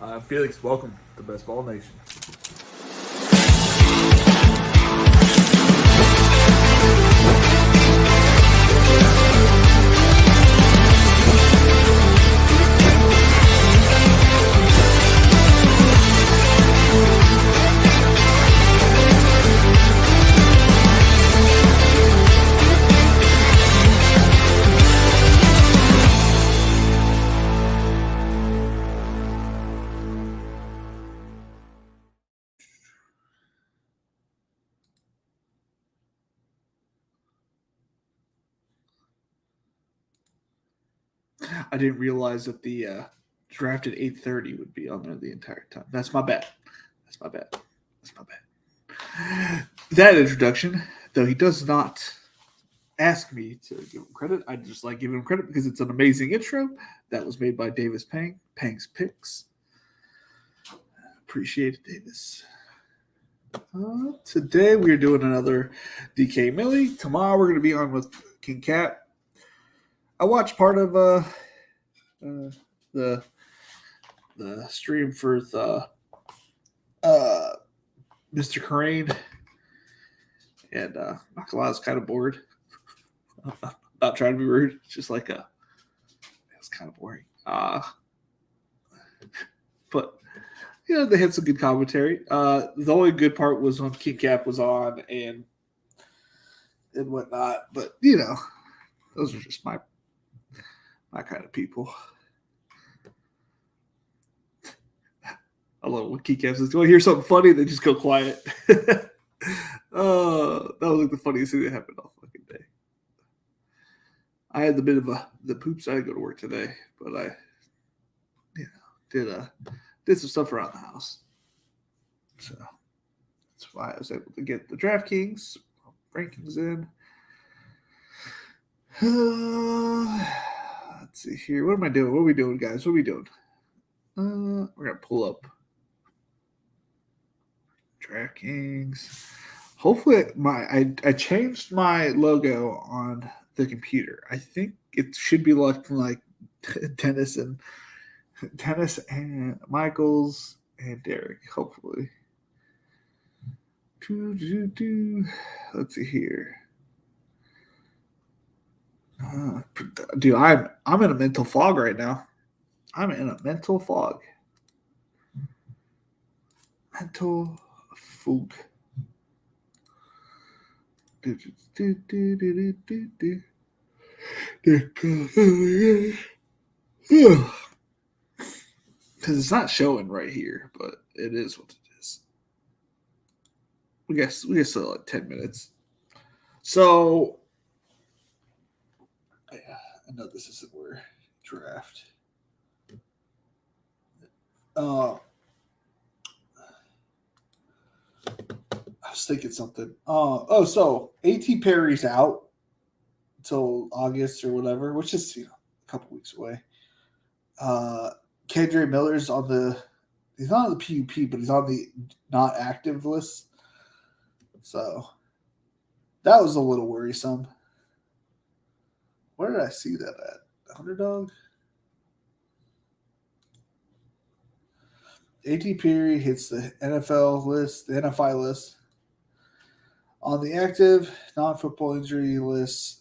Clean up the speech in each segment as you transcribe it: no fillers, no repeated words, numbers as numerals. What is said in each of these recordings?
Felix, welcome to Best Ball Nation. I didn't realize that the draft at 8:30 would be on there the entire time. That's my bad. That introduction, though he does not ask me to give him credit, I just like giving him credit because it's an amazing intro. That was made by Davis Pang, Pang's Picks. Appreciate it, Davis. Today we are doing another DK Millie. Tomorrow we're going to be on with King Cat. I watched part of the stream for the Mr. Crane, and not gonna lie, I was kind of bored. Not trying to be rude, it's just like it was kind of boring. But they had some good commentary. The only good part was when King Cap was on and whatnot. But those are just my kind of people. I love when King Cap says, "Do I hear something funny?" They just go quiet. That was like the funniest thing that happened all fucking day. I had the bit of the poops. I had to go to work today, but I, did some stuff around the house. So that's why I was able to get the Draftkings rankings in. Let's see here. What am I doing? What are we doing, guys? What are we doing? We're gonna pull up Draftkings. Hopefully, I changed my logo on the computer. I think it should be looking like Dennis and Michaels and Derek. Hopefully. Let's see here. Dude, I'm in a mental fog right now. I'm in a mental fog. Mental fog. Because it's not showing right here, but it is what it is. We guess still like 10 minutes. So I know this isn't where draft. I was thinking something. So A.T. Perry's out until August or whatever, which is a couple weeks away. Kendre Miller's he's not on the PUP, but he's on the not active list. So that was a little worrisome. Where did I see that at? Underdog? A.T. Perry hits the NFL list, the NFI list. On the active, non-football injury list,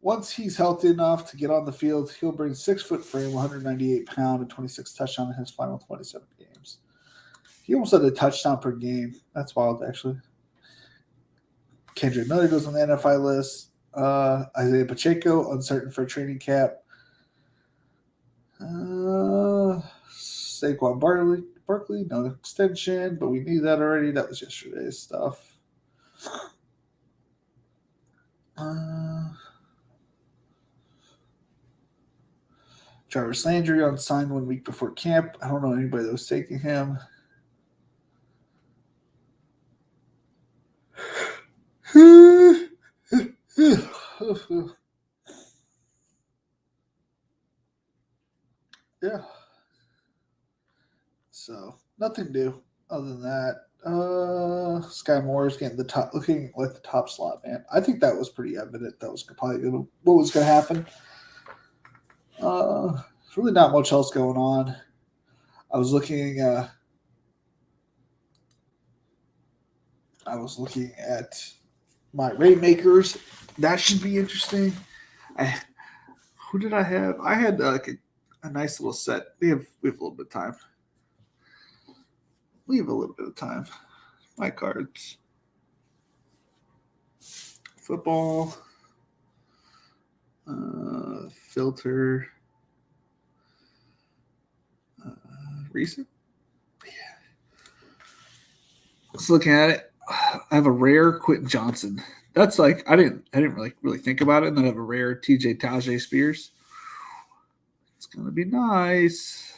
once he's healthy enough to get on the field, he'll bring 6-foot frame, 198 pound, and 26 touchdowns in his final 27 games. He almost had a touchdown per game. That's wild, actually. Kendre Miller goes on the NFI list. Isaiah Pacheco, uncertain for training camp. Saquon Barkley, no extension, but we knew that already. That was yesterday's stuff. Jarvis Landry unsigned 1 week before camp. I don't know anybody that was taking him. Yeah. So nothing new other than that. Sky Moore is getting looking like the top slot man. I think that was pretty evident. That was probably what was going to happen. there's really not much else going on. I was looking at my Rainmakers. That should be interesting. Who did I have? I had a nice little set. We have a little bit of time. We have a little bit of time. My cards. Football. Filter. Recent. Yeah. Just looking at it. I have a rare Quentin Johnson. That's like I didn't really think about it. And then I have a rare TJ Tajay Spears. It's gonna be nice.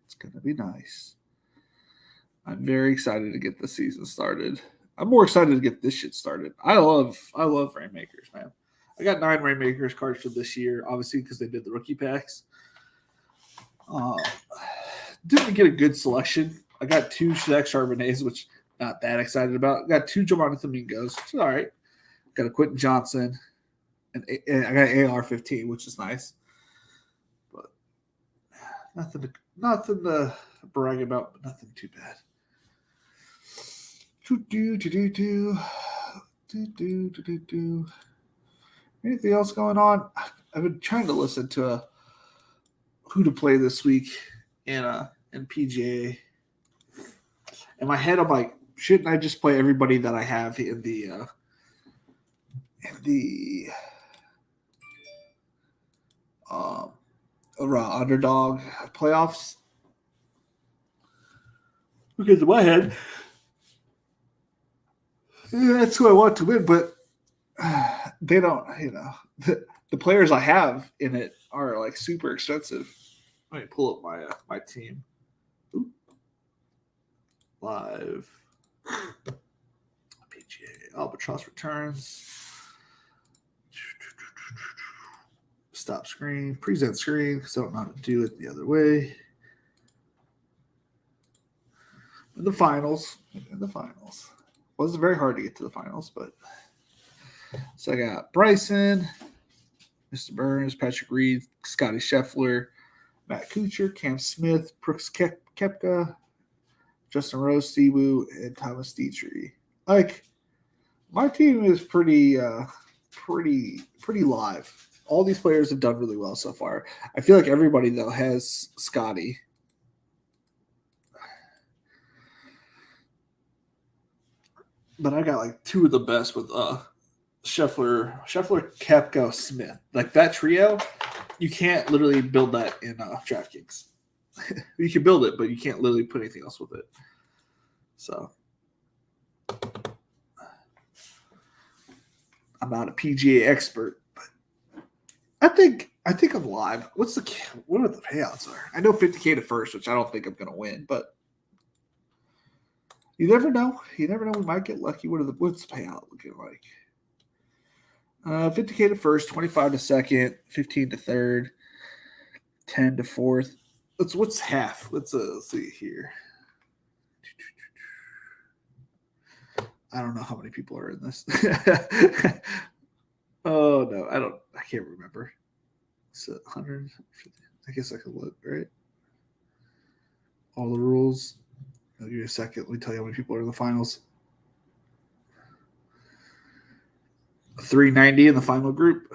It's gonna be nice. I'm very excited to get the season started. I'm more excited to get this shit started. I love Rainmakers, man. I got 9 Rainmakers cards for this year, obviously because they did the rookie packs. Didn't get a good selection. I got 2 Shaq Charbonnets, which not that excited about. Got 2 Jonathan Mingos, which is all right. Got a Quentin Johnson, and I got an AR-15, which is nice. But nothing to brag about, but nothing too bad. Anything else going on? I've been trying to listen to who to play this week in PGA. In my head, I'm like, shouldn't I just play everybody that I have in the underdog playoffs? Because in my head, that's who I want to win, but they don't, the players I have in it are like super expensive. Let me pull up my team. Ooh. Live PGA Albatross returns. Stop screen, present screen, because I don't know how to do it the other way. In the finals. Wasn't very hard to get to the finals, but so I got Bryson, Mr. Burns, Patrick Reed, Scotty Scheffler, Matt Kuchar, Cam Smith, Brooks Koepka, Justin Rose, Siwoo, and Thomas Dietrich. Like, my team is pretty live. All these players have done really well so far. I feel like everybody, though, has Scotty. But I got like 2 of the best with Scheffler, Koepka, Smith. Like that trio, you can't literally build that in Draftkings. You can build it, but you can't literally put anything else with it. So I'm not a PGA expert, but I think I'm live. What are the payouts are? I know 50K to first, which I don't think I'm gonna win, but you never know. We might get lucky. What's the payout looking like? 50K to first, 25 to second, 15 to third, 10 to fourth. What's half? Let's see here. I don't know how many people are in this. Oh no, I can't remember. It's 150. I guess I could look, right? All the rules. I'll give you a second. Let me tell you how many people are in the finals. 390 in the final group.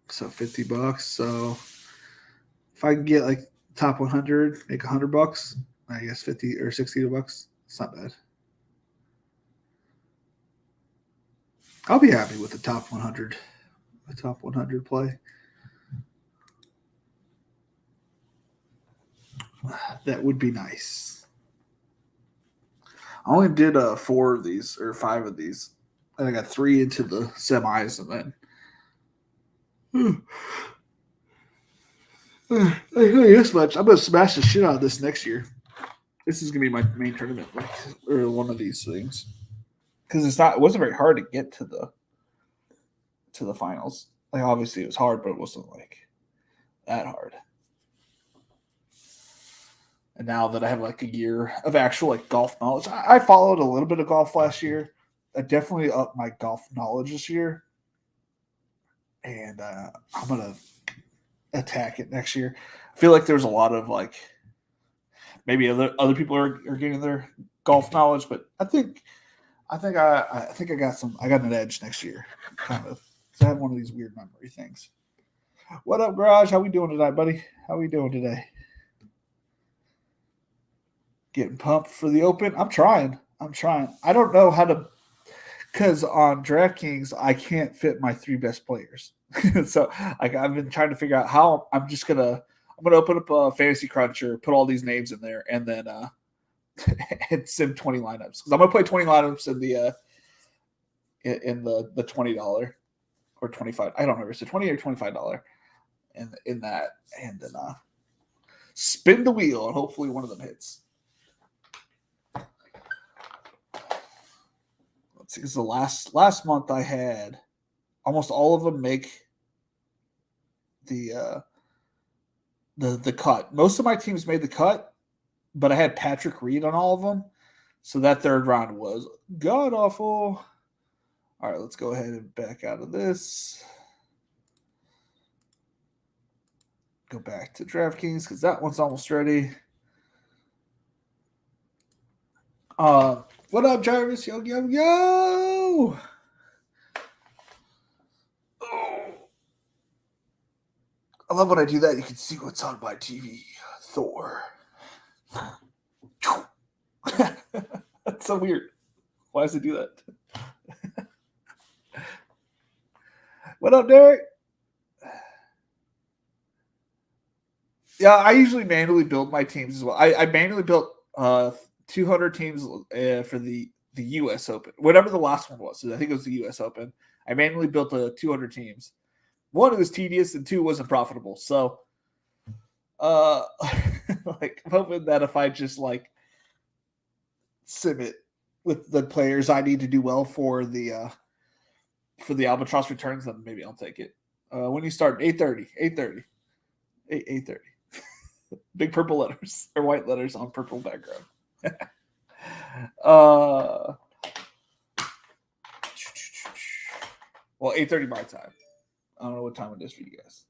So $50. So if I can get like top 100, make $100, I guess 50 or $60. It's not bad. I'll be happy with the top 100. The top 100 play. That would be nice. I only did 4 of these or 5 of these, and I got 3 into the semis, and then I tell you this much: I'm gonna smash the shit out of this next year. This is gonna be my main tournament, or one of these things, because it wasn't very hard to get to the finals. Like obviously it was hard, but it wasn't like that hard. And now that I have like a year of actual like golf knowledge, I followed a little bit of golf last year. I definitely upped my golf knowledge this year. and I'm gonna attack it next year. I feel like there's a lot of like maybe other people are getting their golf knowledge, but I think I got an edge next year, kind of. So I have one of these weird memory things. What up, Garage? How we doing tonight, buddy? How we doing today? Getting pumped for the Open? I'm trying. I don't know how to, because on DraftKings I can't fit my three best players. So like I've been trying to figure out how I'm gonna open up a fantasy cruncher, put all these names in there, and then and sim 20 lineups because I'm gonna play 20 lineups in the $20 or 25. I don't remember. It's a $20 or $25 in that, and then spin the wheel and hopefully one of them hits. Let's see. Because the last month I had almost all of them make the cut. Most of my teams made the cut, but I had Patrick Reed on all of them. So that third round was god awful. All right, let's go ahead and back out of this. Go back to DraftKings because that one's almost ready. What up, Jarvis? Yo, yo, yo! Oh. I love when I do that. You can see what's on my TV. Thor. That's so weird. Why does it do that? What up, Derek? Yeah, I usually manually build my teams as well. I manually built 200 teams for the U.S. Open, whatever the last one was. So I think it was the U.S. Open. I manually built 200 teams. One, it was tedious, and two, wasn't profitable. So, like, I'm hoping that if I just like sim it with the players I need to do well for the Albatross returns, then maybe I'll take it. When you start 8:30, 8:30. Big purple letters or white letters on purple background. Well, 8:30 my time. I don't know what time it is for you guys.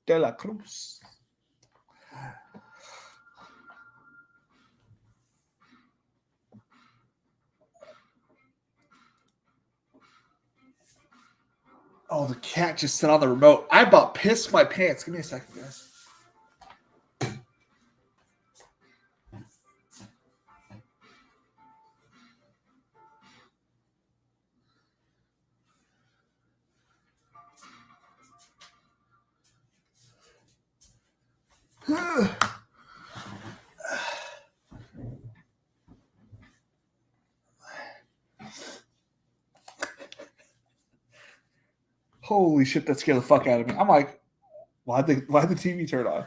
De La Cruz. Oh, the cat just sat on the remote. I about pissed my pants. Give me a second, guys. Holy shit, that scared the fuck out of me. I'm like, why'd the TV turn on?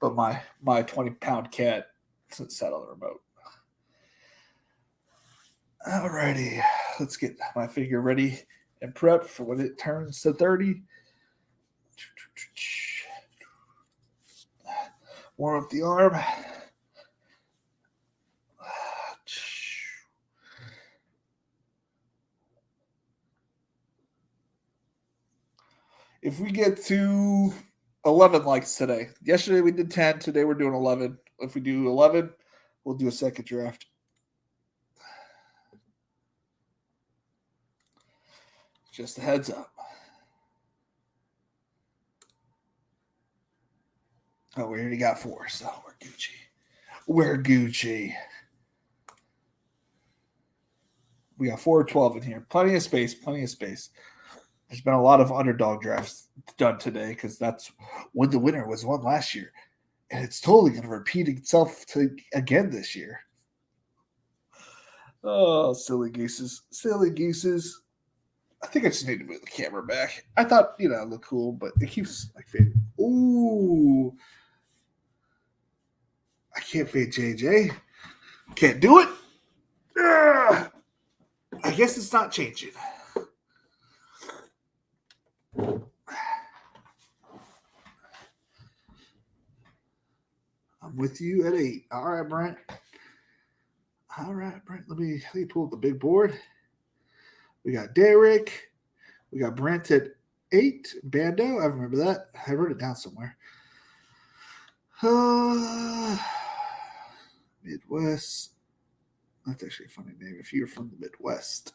But my 20-pound cat sat on the remote. Alrighty, let's get my figure ready and prepped for when it turns to 30. Warm up the arm. If we get to 11 likes today, yesterday we did 10, today we're doing 11. If we do 11, we'll do a second draft. Just a heads up. Oh, we already got 4, so we're Gucci. We're Gucci. We got 4 or 12 in here. Plenty of space. There's been a lot of underdog drafts done today because that's when the winner was won last year. And it's totally going to repeat itself again this year. Oh, silly gooses. I think I just need to move the camera back. I thought, it looked cool, but it keeps like fading. Ooh. I can't fade JJ. Can't do it. Ugh. I guess it's not changing. I'm with you at 8. All right, Brent. Let me pull up the big board. We got Derek. We got Brent at 8, Bando. I remember that. I wrote it down somewhere. Midwest. That's actually a funny name if you're from the Midwest.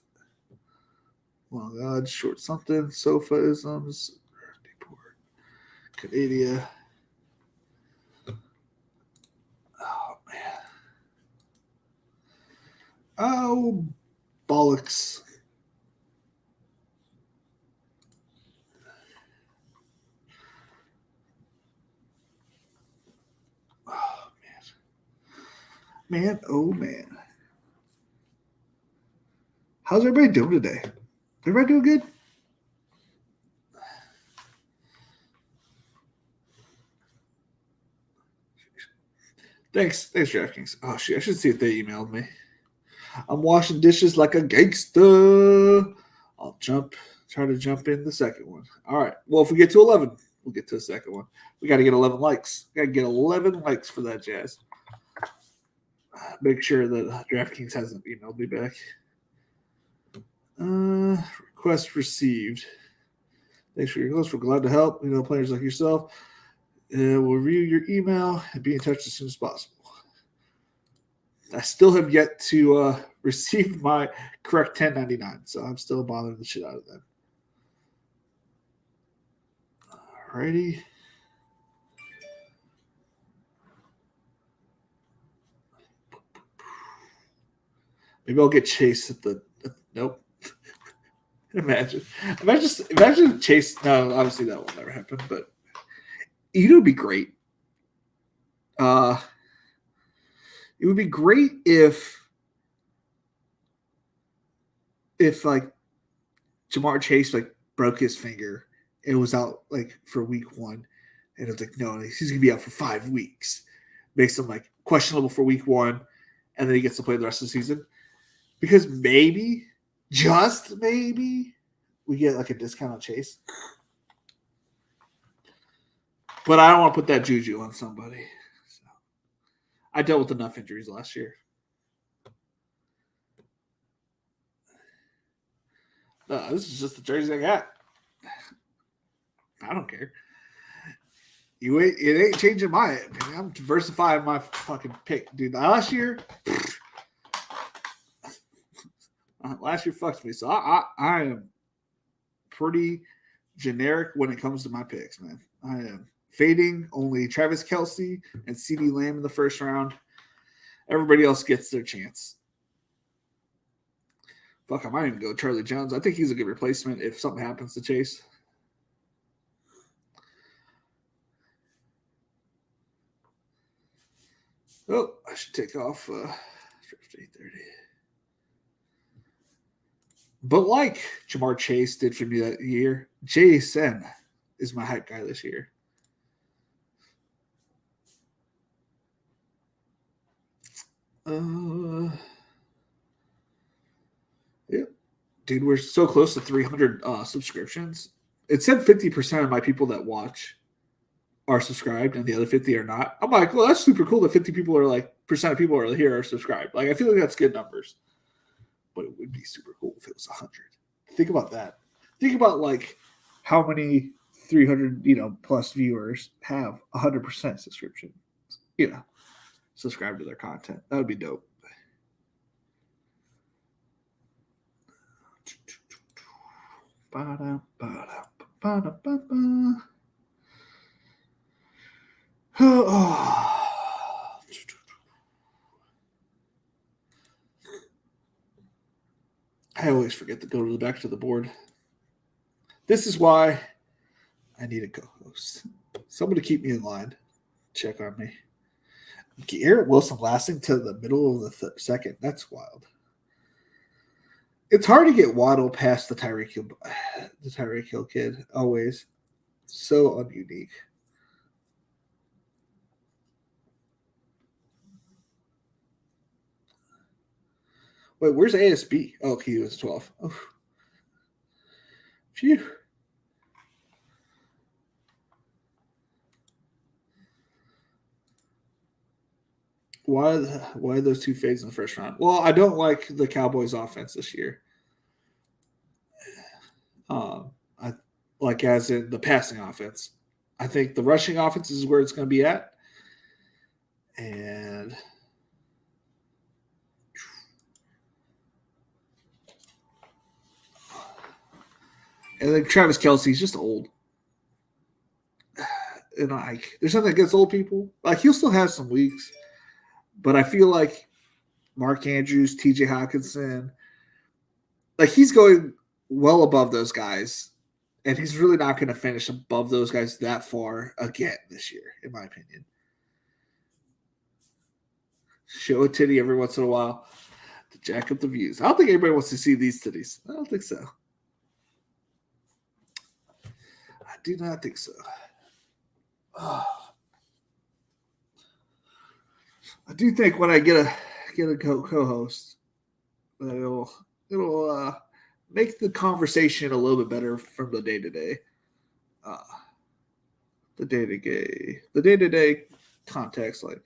Long odds, short something, sofaisms, Canada. Oh, man. Oh, bollocks. Oh, man. Man, oh, man. How's everybody doing today? Everybody doing good? Thanks, Draftkings. Oh shit, I should see if they emailed me. I'm washing dishes like a gangster. I'll try to jump in the second one. All right. Well, if we get to 11, we'll get to the second one. We got to get 11 likes. Got to get 11 likes for that, Jazz. Make sure that DraftKings hasn't emailed me back. Request received. Thanks for your request. We're glad to help. Players like yourself. We'll review your email and be in touch as soon as possible. I still have yet to receive my correct 1099, so I'm still bothering the shit out of them. Alrighty. Maybe I'll get Chase at the nope. Imagine Chase. No, obviously that will never happen. But it would be great. It would be great if like Jamar Chase like broke his finger. It was out like for week 1, and it's like no, he's gonna be out for 5 weeks. Makes him like questionable for week 1, and then he gets to play the rest of the season. Because maybe, just maybe, we get like a discount on Chase. But I don't want to put that juju on somebody. So, I dealt with enough injuries last year. This is just the jersey I got. I don't care. It ain't changing my opinion. I'm diversifying my fucking pick, dude. Last year fucked me. So I am pretty generic when it comes to my picks, man. I am fading only Travis Kelce and CeeDee Lamb in the first round. Everybody else gets their chance. Fuck, I might even go Charlie Jones. I think he's a good replacement if something happens to Chase. Oh, I should take off draft 8:30. But like Jamar Chase did for me that year, Jason is my hype guy this year. Yeah. Dude, we're so close to 300 subscriptions. It said 50% of my people that watch are subscribed and the other 50 are not. I'm like, well, that's super cool that 50 people are like, percent of people are here are subscribed. Like, I feel like that's good numbers. But it would be super cool if it was 100. Think about that. Think about like how many 300, plus viewers have 100% subscription. Subscribe to their content. That would be dope. I always forget to go to the back to the board. This is why I need a co-host. Someone to keep me in line. Check on me. Garrett Wilson lasting to the middle of the second. That's wild. It's hard to get Waddle past the Tyreek Hill kid. Always. So ununique. Wait, where's ASB? Oh, he was 12. Oh. Phew. Why those two fades in the first round? Well, I don't like the Cowboys offense this year. like as in the passing offense. I think the rushing offense is where it's going to be at. And then Travis Kelce's just old. And there's nothing against old people. Like he'll still have some weeks, but I feel like Mark Andrews, TJ Hawkinson, like he's going well above those guys, and he's really not going to finish above those guys that far again this year, in my opinion. Show a titty every once in a while to jack up the views. I don't think anybody wants to see these titties. I don't think so. I do not think so. I do think when I get a co-host, it'll make the conversation a little bit better from the day to day. The day to day context, like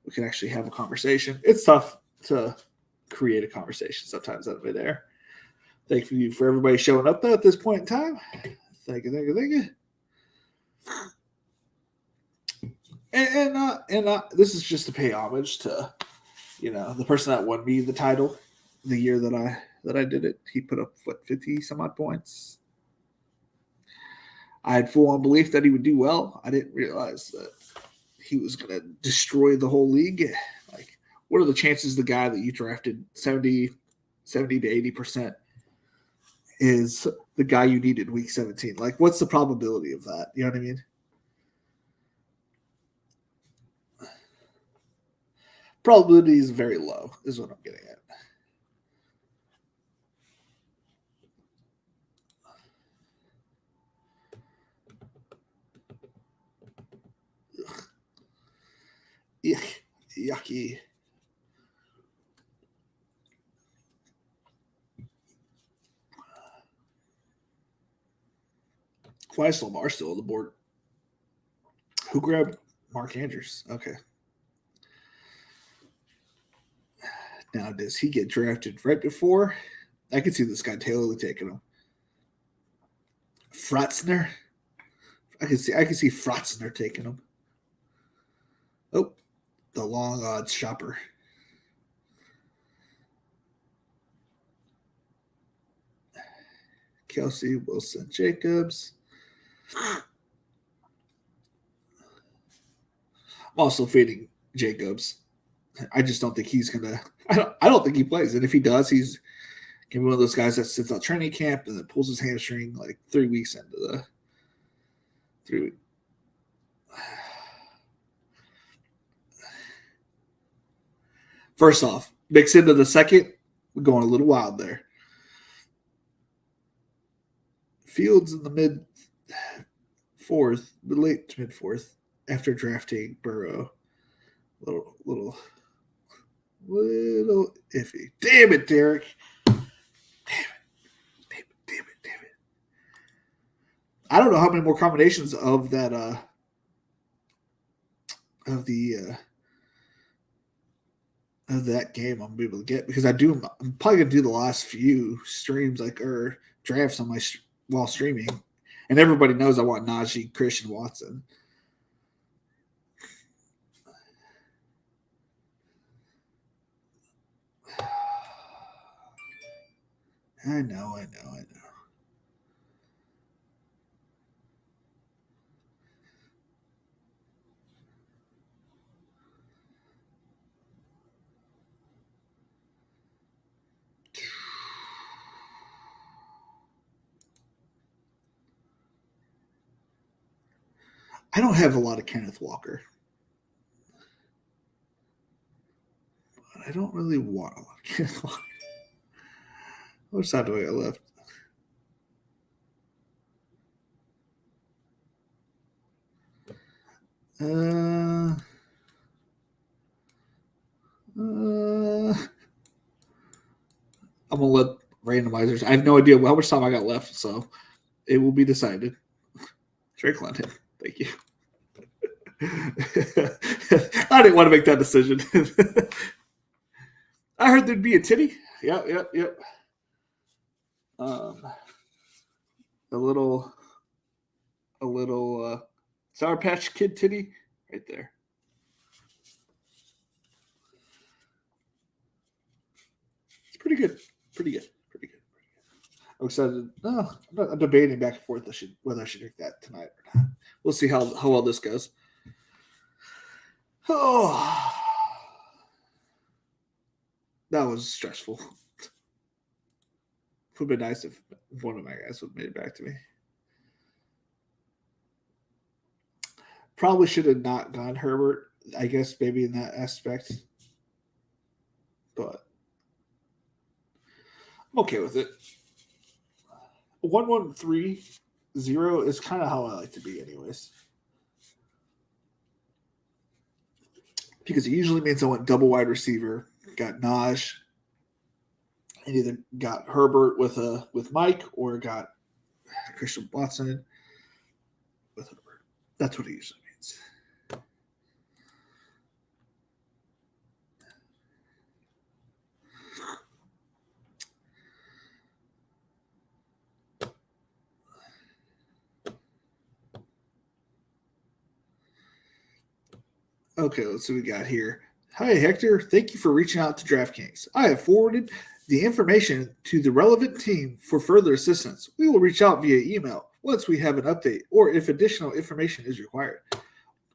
we can actually have a conversation. It's tough to create a conversation sometimes out of it there. Thank you for everybody showing up though at this point in time. Thank you. And this is just to pay homage to, the person that won me the title the year that I did it. He put up 50 some odd points. I had full on belief that he would do well. I didn't realize that he was going to destroy the whole league. Like, what are the chances the guy that you drafted 70 to 80% is the guy you needed week 17? Like, what's the probability of that? You know what I mean? Probability is very low, is what I'm getting at. Yucky. Why is Lamar still on the board? Who grabbed Mark Andrews? Okay. Now, does he get drafted right before? I could see this guy Taylor taking him. Fratzner? I can see Fratzner taking him. Oh, the long odds shopper. Kelce, Wilson, Jacobs. I'm also fading Jacobs. I just don't think he's gonna. I don't think he plays, and if he does, he's gonna be one of those guys that sits out training camp and then pulls his hamstring like 3 weeks into the 3 week. First off, mix into the second, we're going a little wild there. Fields in the mid fourth, the late to mid fourth, after drafting Burrow. Little iffy. Damn it, Derek. Damn it. I don't know how many more combinations of that of that game I'm gonna be able to get, because I'm probably gonna do the last few streams or drafts on while streaming, and everybody knows I want Najee, Christian Watson. I know. I don't have a lot of Kenneth Walker. But I don't really want a lot of Kenneth Walker. What side do I got left? I'm gonna let randomizers. I have no idea how much time I got left, so it will be decided. Drake London, thank you. I didn't want to make that decision. I heard there'd be a titty. Yep. a little Sour Patch Kid titty right there. It's pretty good. Pretty good. Pretty good. I'm excited. No, I'm debating back and forth whether I should drink that tonight or not. We'll see how well this goes. Oh, that was stressful. It would have been nice if one of my guys would have made it back to me. Probably should have not gone Herbert, I guess, maybe in that aspect. But I'm okay with it. 1-1-3-0 is kind of how I like to be, anyways. Because it usually means I went double wide receiver, got Najee, and either got Herbert with Mike or got Christian Watson with Herbert. That's what it usually means. Okay, let's see what we got here. Hi, Hector. Thank you for reaching out to Draftkings. I have forwarded the information to the relevant team for further assistance. We will reach out via email once we have an update or if additional information is required.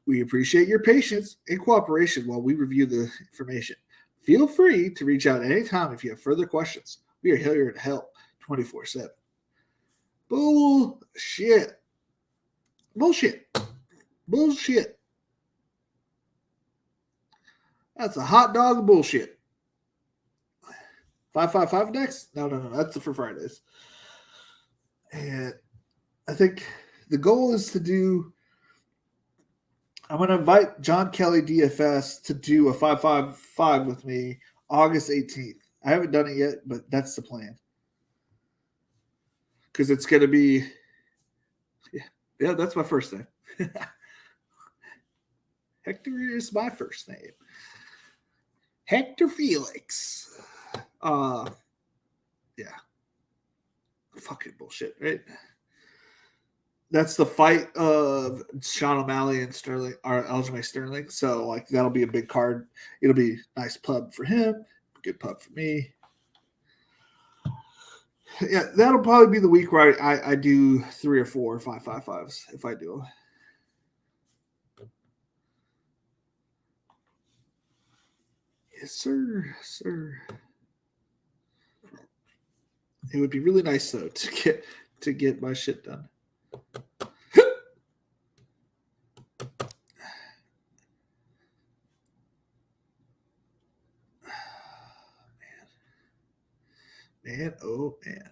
We appreciate your patience and cooperation while we review the information. Feel free to reach out anytime if you have further questions. We are here to help 24/7. Bullshit. Bullshit. Bullshit. That's a hot dog of bullshit. 555 next? No. That's for Fridays. And I think the goal is to do. I'm going to invite John Kelly DFS to do a 555 with me August 18th. I haven't done it yet, but that's the plan. Because it's going to be. Yeah, that's my first name. Hector is my first name. Hector Felix. Yeah. Fucking bullshit, right? That's the fight of Sean O'Malley and Sterling, or Aljamain Sterling. So, like, that'll be a big card. It'll be a nice pub for him, good pub for me. Yeah, that'll probably be the week where I do 3 or 4 555s if I do. Yes, sir. It would be really nice though to get my shit done. Man, oh man.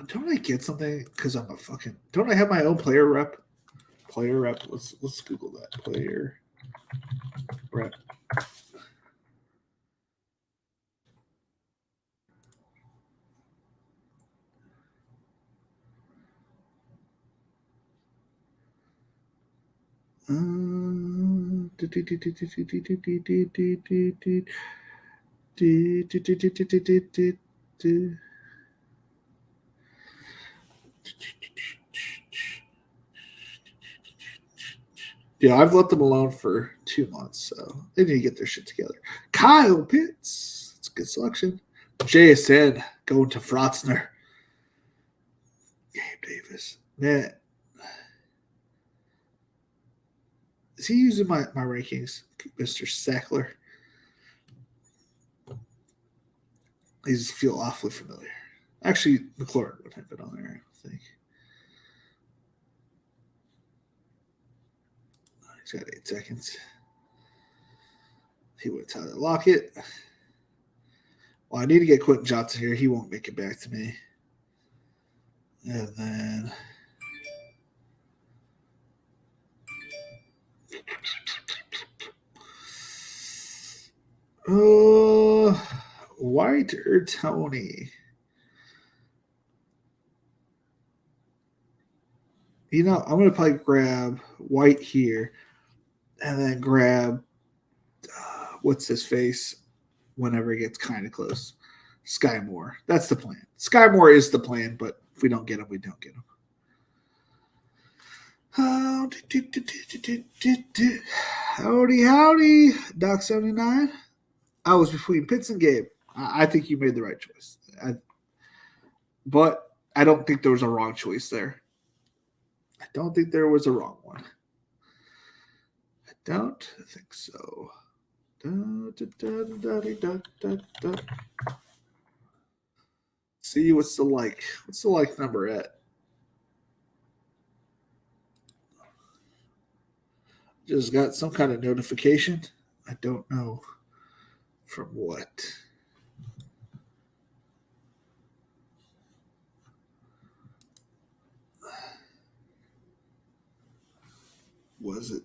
Don't I get something because I'm a fucking? Don't I have my own player rep? Player rep. Let's Google that. Player rep. Yeah, I've let them alone for 2 months, so they need to get their shit together. Kyle Pitts, it's a good selection. JSN going to Frotzner. Gabe Davis, man, is he using my rankings, Mr. Sackler? These feel awfully familiar. Actually, McLaurin would have been on there, I think. He's got 8 seconds. He went Tyler Lockett. Well, I need to get Quentin Johnson here. He won't make it back to me. And then White or Tony? I'm going to probably grab White here and then grab what's his face whenever it gets kind of close. Sky Moore. That's the plan. Sky Moore is the plan, but if we don't get him, we don't get him. Howdy, Doc 79. I was between Pitts and Gabe. I think you made the right choice. But I don't think there was a wrong choice there. I don't think there was a wrong one. I don't think so. See what's the like. What's the like number at? Just got some kind of notification. I don't know from what. Was it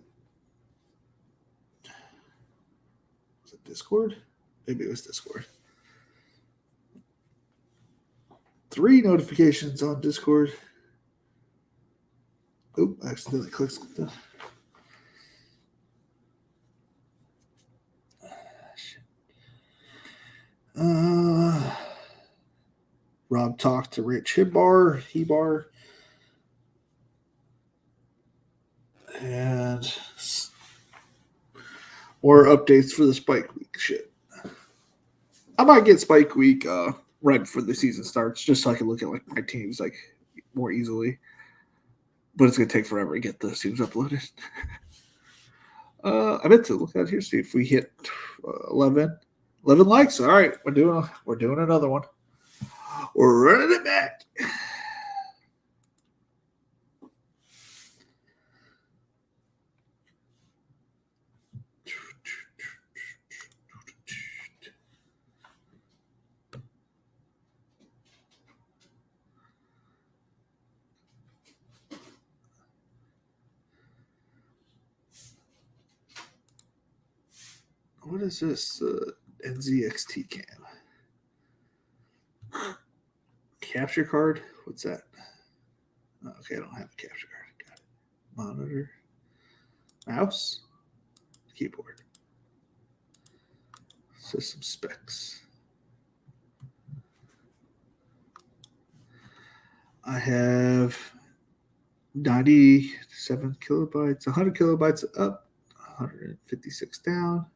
Discord? Maybe it was Discord. 3 notifications on Discord. Oop, I accidentally clicked something. Rob talked to Rich Hebar, and more updates for the Spike Week shit. I might get Spike Week right before the season starts, just so I can look at like my teams like more easily. But it's gonna take forever to get the teams uploaded. I meant to look out here, see if we hit 11 likes. All right, we're doing another one. We're running it back. What is this? NZXT cam. Capture card? What's that? Okay, I don't have a capture card. Got it. Monitor. Mouse. Keyboard. System specs. I have 97 kilobytes, 100 kilobytes up, 156 down.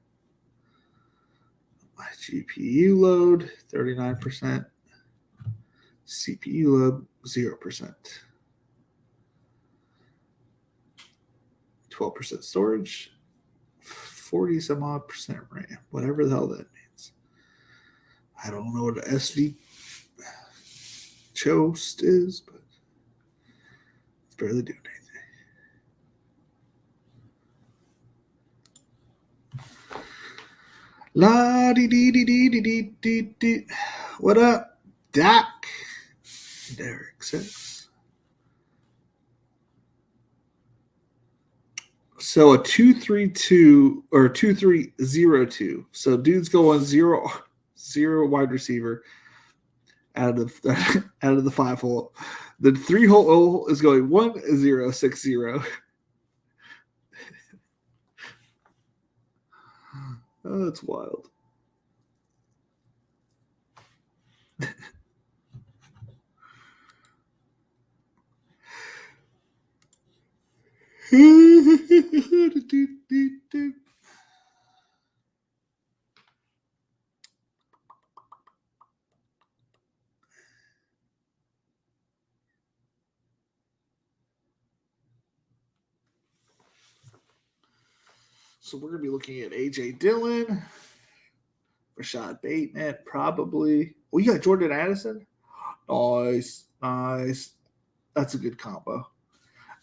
My GPU load, 39%. CPU load, 0%. 12% storage, 40 some odd percent RAM, whatever the hell that means. I don't know what an SV Choast is, but it's barely doing anything. La dee dee dee dee dee dee dee dee. What up, Doc? Derek says. So a 2-3-2 or 2-3-0-2. So dude's going 0 wide receiver out of the 5 hole. The 3 hole is going 1-0-6-0. Oh, that's wild. So we're going to be looking at A.J. Dillon, Rashad Bateman, probably. Oh, you got Jordan Addison? Nice. That's a good combo.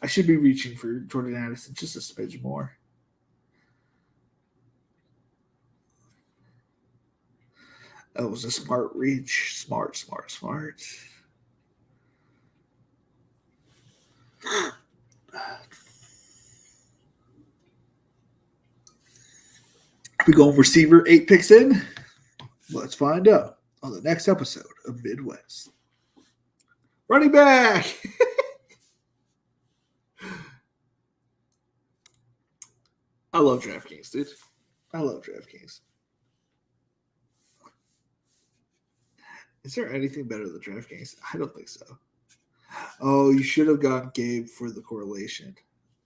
I should be reaching for Jordan Addison just a smidge more. That was a smart reach. Smart. We going receiver 8 picks in? Let's find out on the next episode of Midwest. Running back. I love Draftkings, dude. I love DraftKings. Is there anything better than DraftKings? I don't think so. Oh, you should have gotten Gabe for the correlation.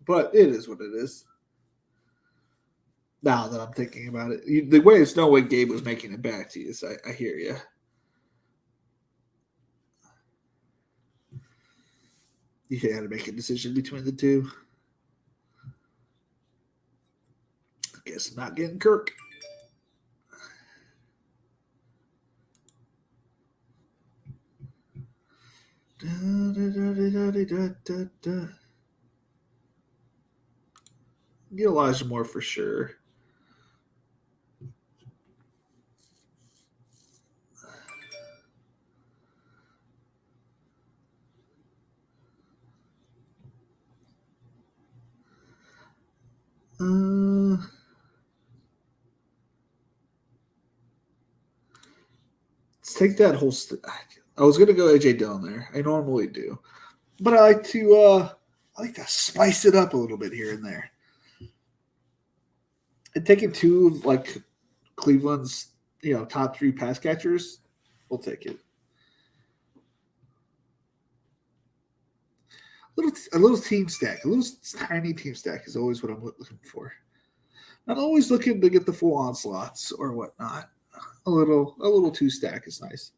But it is what it is. Now that I'm thinking about it, the way it's no way Gabe was making it back to you. So I hear you. You had to make a decision between the two. I guess I'm not getting Kirk. Get Elijah Moore for sure. Let's take that whole. I was gonna go AJ Dillon there. I normally do, but I like to spice it up a little bit here and there. And taking two of like Cleveland's top 3 pass catchers, we'll take it. A little team stack, a little tiny team stack is always what I'm looking for. Not always looking to get the full onslaughts or whatnot. A little 2 stack is nice.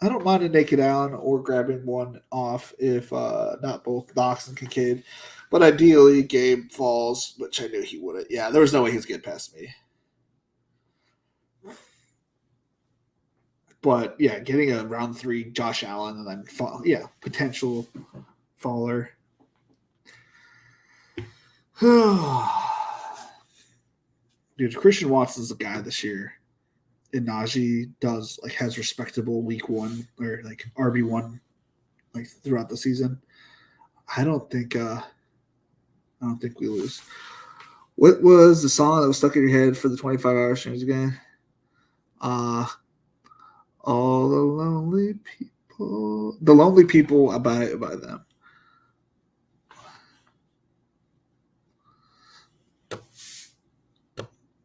I don't mind a naked Allen or grabbing one off if not both Knox and Kincaid. But ideally, Gabe falls, which I knew he wouldn't. Yeah, there was no way he was getting past me. But yeah, getting a round 3 Josh Allen and then potential faller. Dude, Christian Watson's the guy this year. And Najee has respectable week 1 or like RB1 like throughout the season. I don't think we lose. What was the song that was stuck in your head for the 25-hour streams again? All the lonely people. The lonely people, I buy them.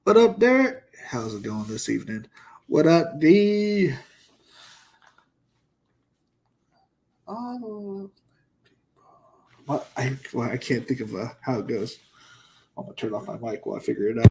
What up, Derek? How's it going this evening? What up, D? Oh, I can't think of how it goes. I'm gonna turn off my mic while I figure it out.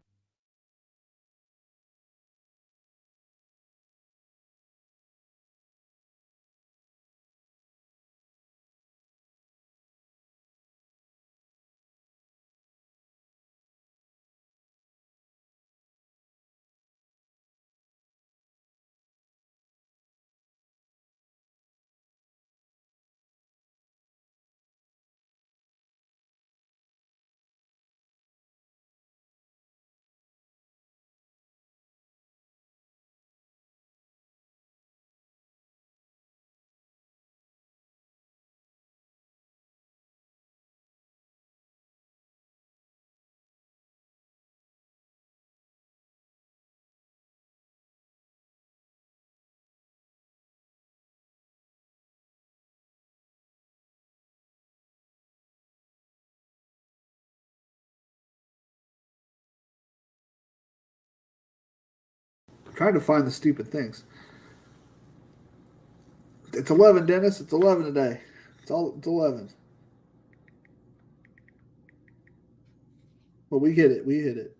I'm trying to find the stupid things. It's 11, Dennis. It's 11 today. It's 11. But we hit it. We hit it.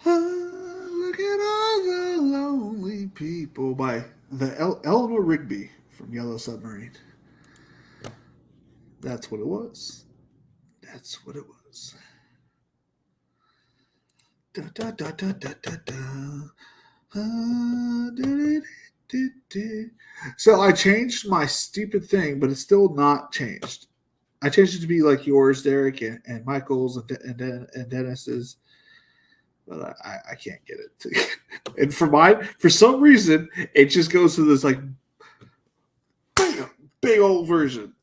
Look at all the lonely people by the Eleanor Rigby from Yellow Submarine. That's what it was. That's what it was. Da, da, da, da, da, da, da. So I changed my stupid thing, but it's still not changed. I changed it to be like yours, Derek, and Michael's and Dennis's. but I can't get it. And for mine, for some reason, it just goes to this like big old version.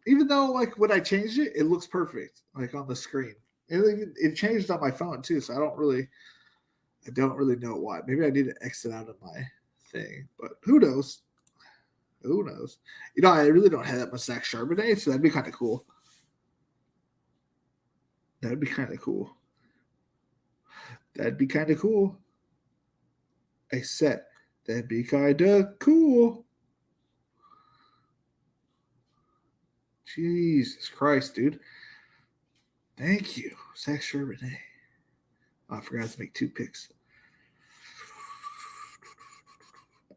Even though like when I changed it, it looks perfect like on the screen. It changed on my phone too, so I don't really know why. Maybe I need to exit out of my thing, but who knows? Who knows? You know, I really don't have that much Zach Charbonnet, so that'd be kind of cool. That'd be kind of cool. That'd be kind of cool. I said that'd be kind of cool. Jesus Christ, dude. Thank you, Zach Charbonnet. Oh, I forgot to make 2 picks.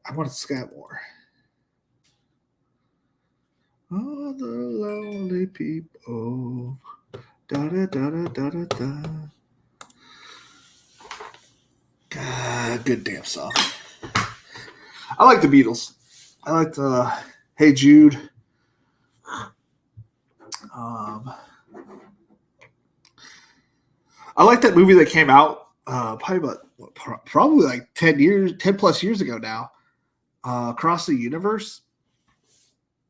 I wanted Scott Moore. All the lonely people. Da da da da da da da. God, good damn song. I like the Beatles. I liked Hey Jude. I like that movie that came out probably like 10 plus years ago now. Across the Universe,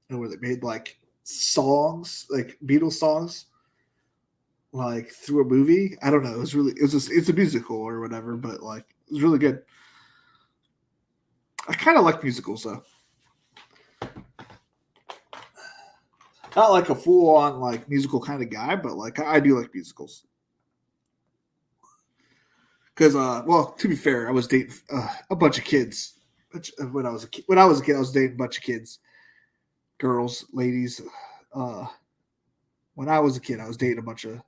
where they made like songs, like Beatles songs, like through a movie. I don't know. It's a musical or whatever, but like it was really good. I kind of like musicals though. Not like a full on like musical kind of guy, but like I do like musicals. Because well, to be fair, I was dating a bunch of kids when I was a kid. When I was a kid, I was dating a bunch of kids, girls, ladies. When I was a kid, I was dating a bunch of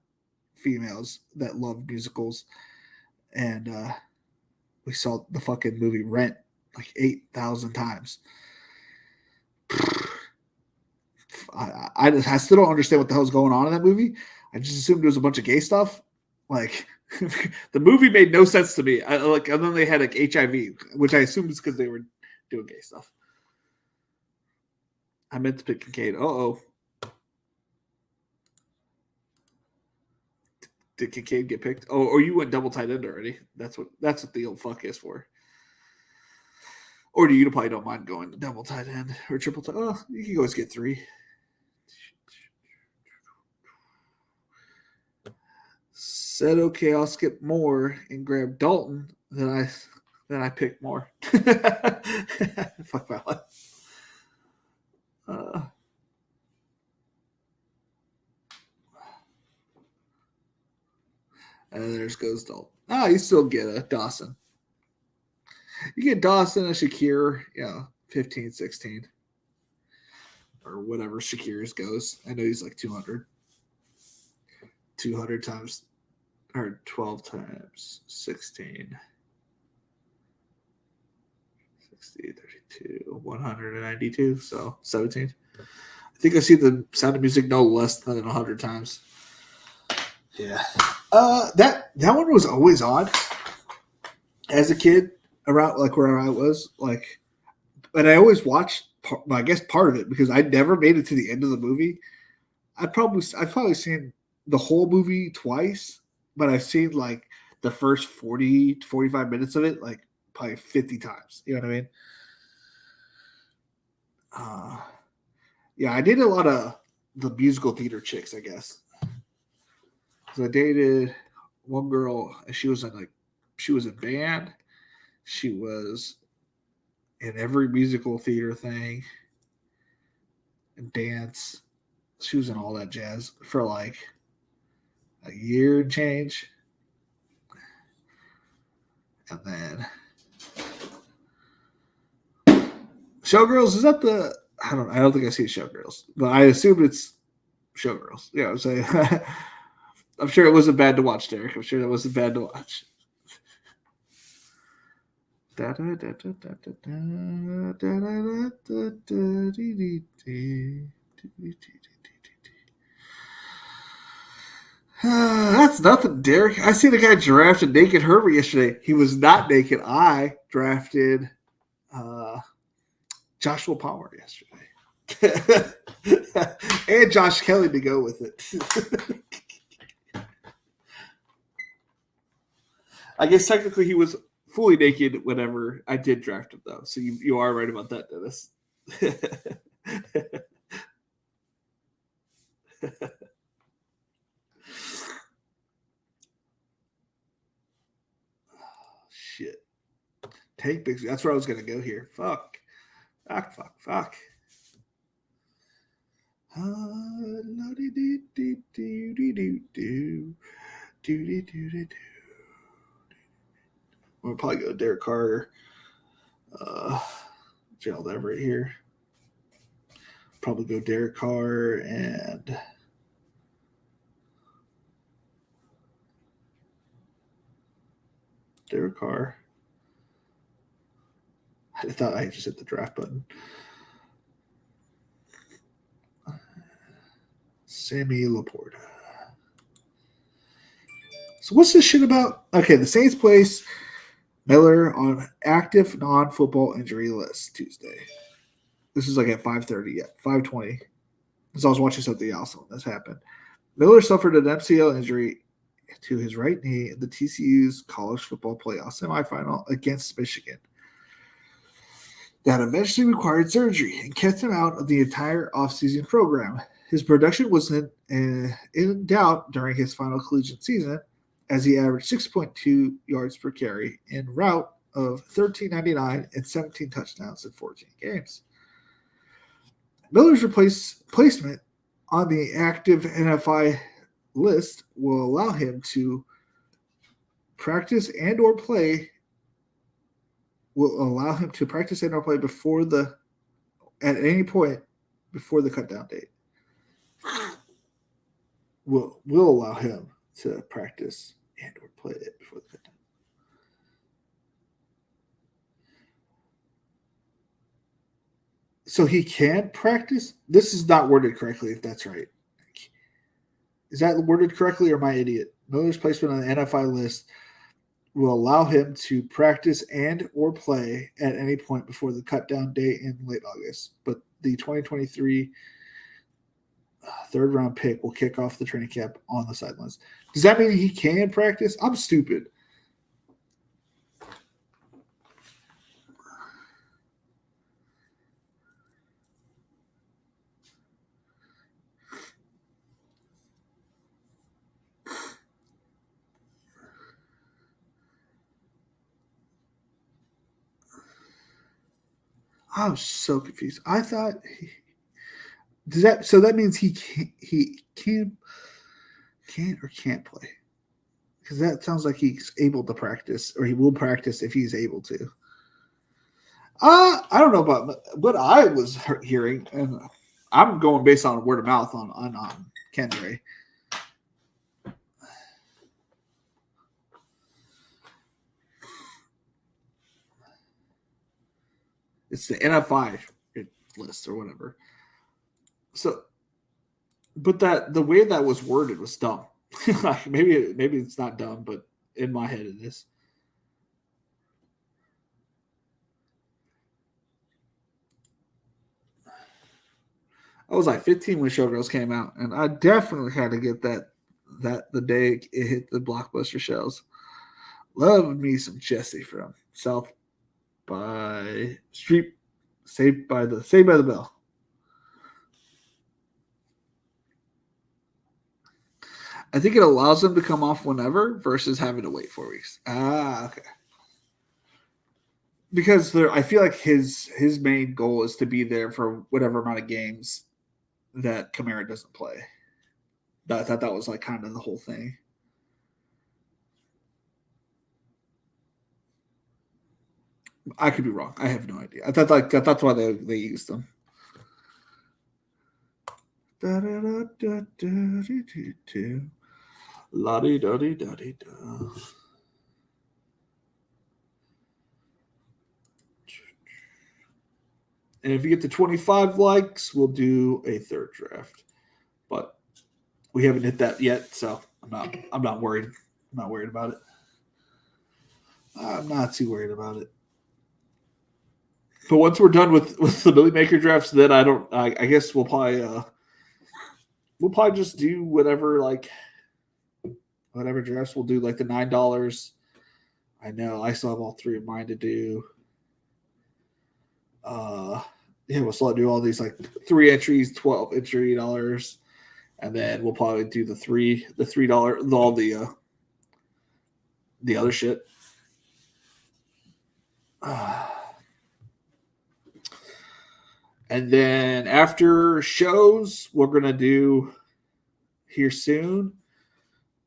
females that loved musicals, and we saw the fucking movie Rent like 8,000 times. I still don't understand what the hell's going on in that movie. I just assumed it was a bunch of gay stuff. Like the movie made no sense to me. And then they had like HIV, which I assume is because they were doing gay stuff. I meant to pick Kincaid. Oh. Did Kincaid get picked? Oh, or you went double tight end already. That's what the old fuck is for. Or do you probably don't mind going double tight end or triple tight? Oh, you can always get 3. Said okay, I'll skip Moore and grab Dalton. Then I pick Moore. Fuck my life. And there's goes Dalton. You still get a Dawson. You get Dawson and Shakir, 15, 16. Or whatever Shakir's goes. I know he's like 200. 200 times, or 12 times 16. 60, 32, 192, so 17. I think I see the Sound of Music no less than 100 times. Yeah. That one was always on as a kid, around like where I was, like, but I always watched, I guess, part of it because I never made it to the end of the movie. I've probably seen the whole movie twice, but I've seen like the first 40 to 45 minutes of it like probably 50 times. You know what I mean? Yeah, I dated a lot of the musical theater chicks, I guess. So I dated one girl, and she was in band. She was in every musical theater thing and dance. She was in all that jazz for like a year and change. And then Showgirls, is that the I don't think I see Showgirls, but I assume it's Showgirls. Yeah, I'm saying I'm sure it wasn't bad to watch, Derek. I'm sure that wasn't bad to watch. That's nothing, Derek. I seen a guy drafted Naked Herbert yesterday. He was not naked. I drafted Joshua Palmer yesterday. And Josh Kelly to go with it. I guess technically he was fully naked whenever I did draft him, though. So you are right about that, Dennis. Shit. Take Bixby. That's where I was going to go here. Fuck. Fuck. We'll probably go Derek Carr. Gerald Everett here. Probably go Derek Carr and Derek Carr. I thought I just hit the draft button. Sammy Laporta. So what's this shit about? Okay, the Saints place Miller on active non-football injury list Tuesday. This is like at 5:30 yet, 5:20. Because I was watching something else when this happened. Miller suffered an MCL injury to his right knee in the TCU's college football playoff semifinal against Michigan. That eventually required surgery and kept him out of the entire offseason program. His production was in doubt during his final collegiate season, as he averaged 6.2 yards per carry en route of 1399 and 17 touchdowns in 14 games. Miller's placement on the active NFI list will allow him to practice and or play before at any point before the cutdown date. Will allow him to practice and or play it before the cutdown. So he can practice? This is not worded correctly, if that's right. Is that worded correctly, or am I an idiot? Miller's placement on the NFI list will allow him to practice and or play at any point before the cutdown date in late August. But the 2023 third-round pick will kick off the training camp on the sidelines. Does that mean he can practice? I'm stupid. I'm so confused. I thought that means he can or can't play? Because that sounds like he's able to practice, or he will practice if he's able to. I don't know about what I was hearing, and I'm going based on word of mouth on Ken Ray. It's the NFI list or whatever. So, but the way that was worded was dumb. maybe it's not dumb, but in my head it is. I was like 15 when Showgirls came out, and I definitely had to get that the day it hit the Blockbuster shelves. Love me some Jesse from South by Street, Saved by the Bell. I think it allows them to come off whenever versus having to wait 4 weeks. Okay. Because I feel like his main goal is to be there for whatever amount of games that Kamara doesn't play. I thought that was like kind of the whole thing. I could be wrong. I have no idea. I thought that's why they used them. La-di-da-di-da-di-da. And if you get to 25 likes, we'll do a third draft. But we haven't hit that yet, so I'm not worried. I'm not worried about it. I'm not too worried about it. But once we're done with the Billy Maker drafts, then I guess we'll probably just do whatever drafts we'll do, like the $9 I know I still have all 3 of mine to do. We'll still do all these like 3 entries, 12 entry dollars, and then we'll probably do the $3, all the other shit. And then after shows, we're gonna do here soon.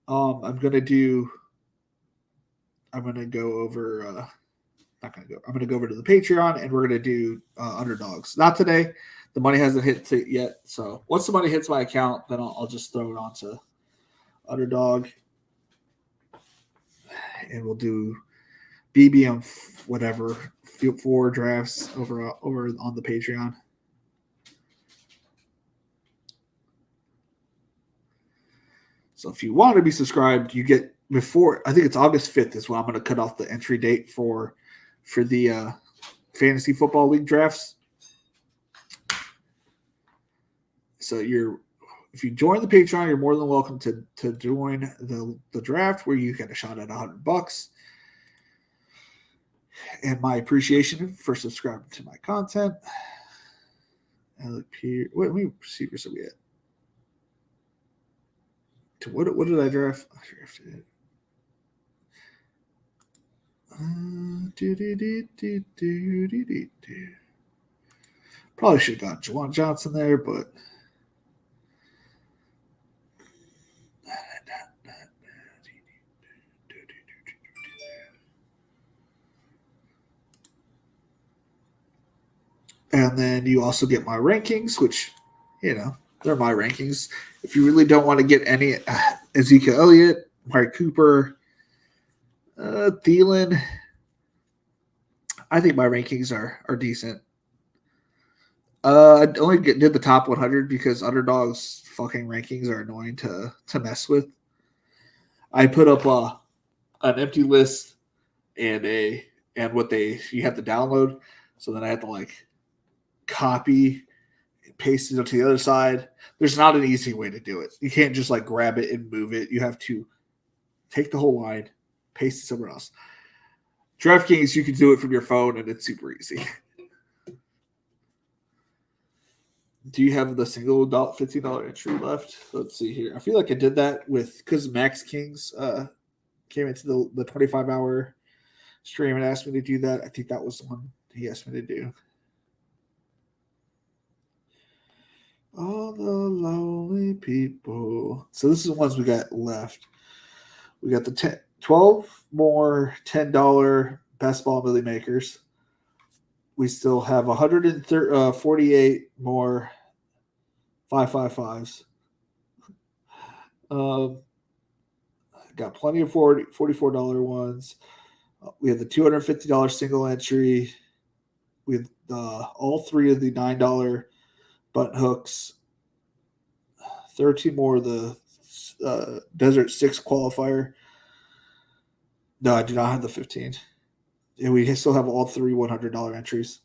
I'm gonna go over. Not gonna go. I'm gonna go over to the Patreon, and we're gonna do underdogs. Not today. The money hasn't hit yet. So once the money hits my account, then I'll just throw it onto underdog, and we'll do BBM whatever 4 drafts over on the Patreon. So if you want to be subscribed, you get before, I think it's August 5th is when I'm going to cut off the entry date for the fantasy football league drafts. So if you join the Patreon, you're more than welcome to join the draft where you get a shot at $100. And my appreciation for subscribing to my content. And look here. What many receivers are we at? What did I draft? I drafted it. Probably should have got Juwan Johnson there, but and then you also get my rankings, which they're my rankings. If you really don't want to get any Ezekiel Elliott, Mari Cooper, Thielen, I think my rankings are decent. I only did the top 100 because underdogs fucking rankings are annoying to mess with. I put up an empty list and what you have to download, so then I had to like copy and paste it to the other side. There's not an easy way to do it. You can't just like grab it and move it. You have to take the whole line, paste it somewhere else. Draftkings, you can do it from your phone, and it's super easy. Do you have the single $15 entry left? Let's see here. I feel like I did that because Max Kings came into the 25-hour stream and asked me to do that. I think that was the one he asked me to do. All the lonely people. So this is the ones we got left. We got the 12 more $10 best ball milli makers. We still have 148 more 555s. Got plenty of $44 ones. We have the $250 single entry. We have all 3 of the $9 button hooks. 13 more of the Desert 6 qualifier. No, I do not have the 15. And we still have all 3 $100 entries.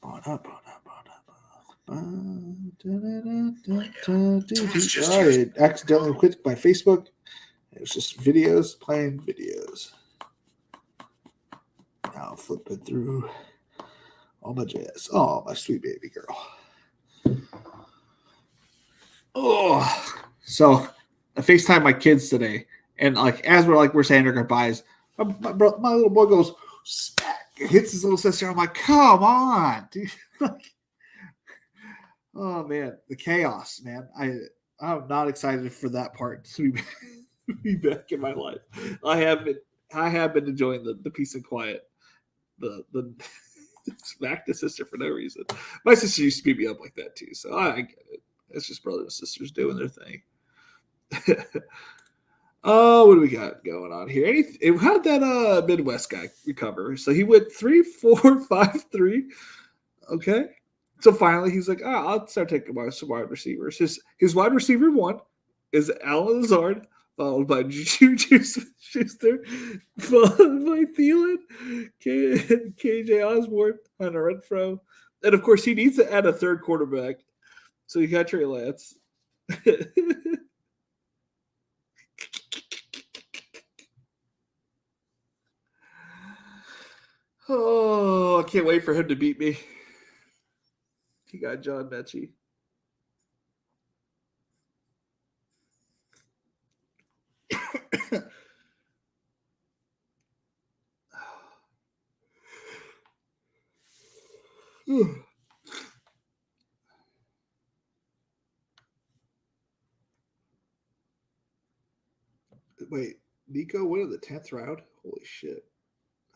I accidentally quit my Facebook. It was just videos, playing videos. Now flipping through all my jazz. Oh, my sweet baby girl. Oh, so I FaceTime my kids today, and like as we're saying our goodbyes, my little boy goes smack. It hits his little sister. I'm like, come on, dude. Oh man, the chaos, man. I'm not excited for that part to be back in my life. I have been enjoying the peace and quiet. The smack the sister for no reason. My sister used to beat me up like that too, so I get it. It's just brothers and sisters doing their thing. Oh, what do we got going on here? How did that Midwest guy recover? So he went 3, 4, 5, 3. Okay. So finally he's like, I'll start taking some wide receivers. His wide receiver 1 is Alan Lazard, followed by Juju Schuster, followed by Thielen, KJ Osborne, Hunter Renfro. And of course, he needs to add a third quarterback. So you got Trey Lance. Oh, I can't wait for him to beat me. He got John Mechie. Wait, Nico went in the 10th round? Holy shit.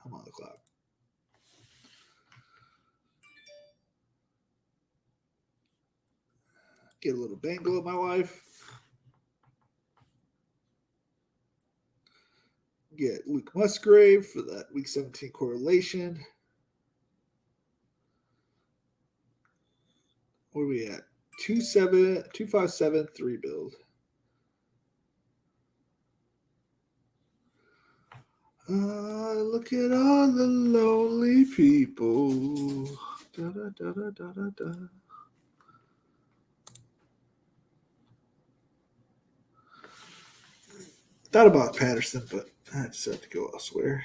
I'm on the clock. Get a little bangle in my life. Get Luke Musgrave for that week 17 correlation. What are we at? 257-3 build. Look at all the lonely people. Da, da, da, da, da, da, da. Thought about Patterson, but I decided to go elsewhere.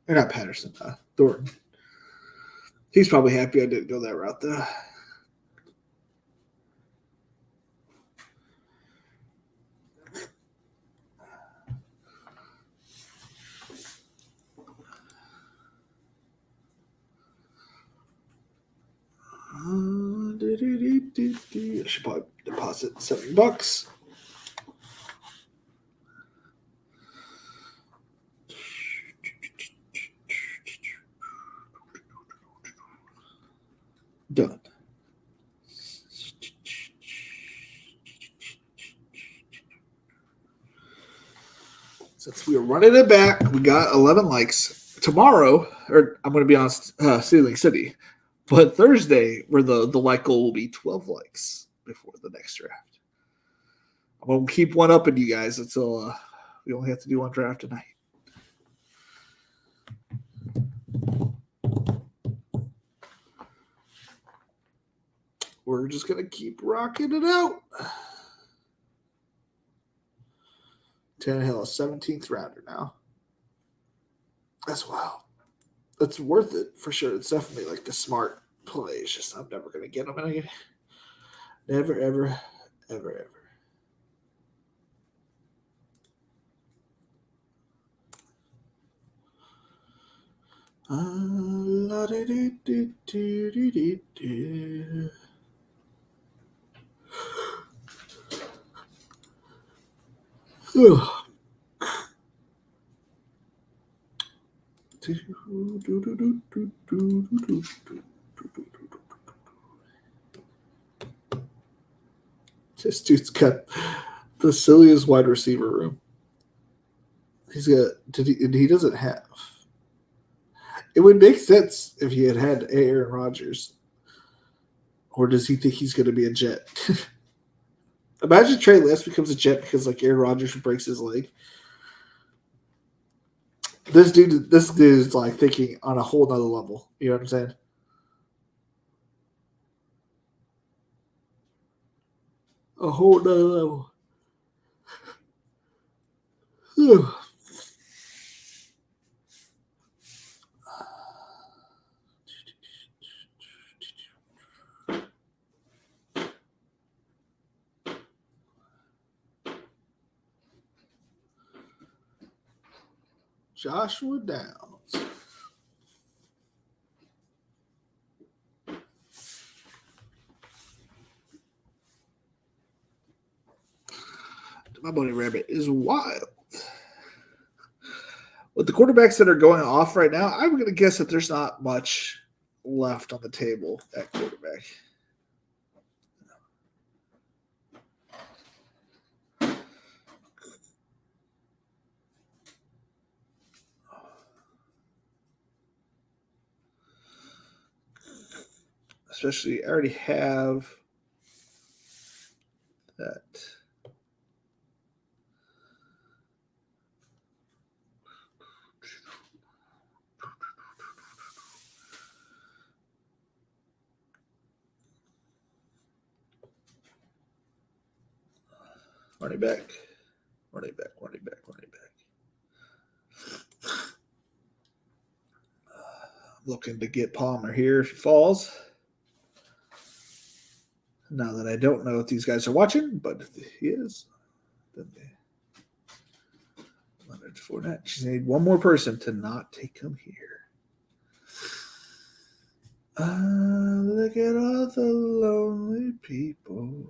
Or not Patterson, Thornton. He's probably happy I didn't go that route, though. I should probably deposit $7. Done. Since we are running it back, we got 11 likes. Tomorrow, or I'm going to be on Ceiling City, but Thursday, where the like goal will be 12 likes before the next draft. I'm going to keep one up in you guys until we only have to do one draft tonight. We're just going to keep rocking it out. Tannehill, 17th rounder now. That's wild. That's worth it for sure. It's definitely like the smart play. It's just I'm never going to get him. And never, ever, ever, ever. This dude's got the silliest wide receiver room. He's got. He doesn't have. It would make sense if he had Aaron Rodgers. Or does he think he's going to be a Jet? Imagine Trey Lance becomes a Jet because like Aaron Rodgers breaks his leg. This dude is like thinking on a whole nother level. You know what I'm saying? A whole nother level. Joshua Downs. My buddy Rabbit is wild. With the quarterbacks that are going off right now, I'm going to guess that there's not much left on the table at quarterback. Especially, I already have that. Running back. Looking to get Palmer here if he falls. Now that I don't know if these guys are watching, but if he is, then Leonard Fournette. Just need one more person to not take him here. Look at all the lonely people.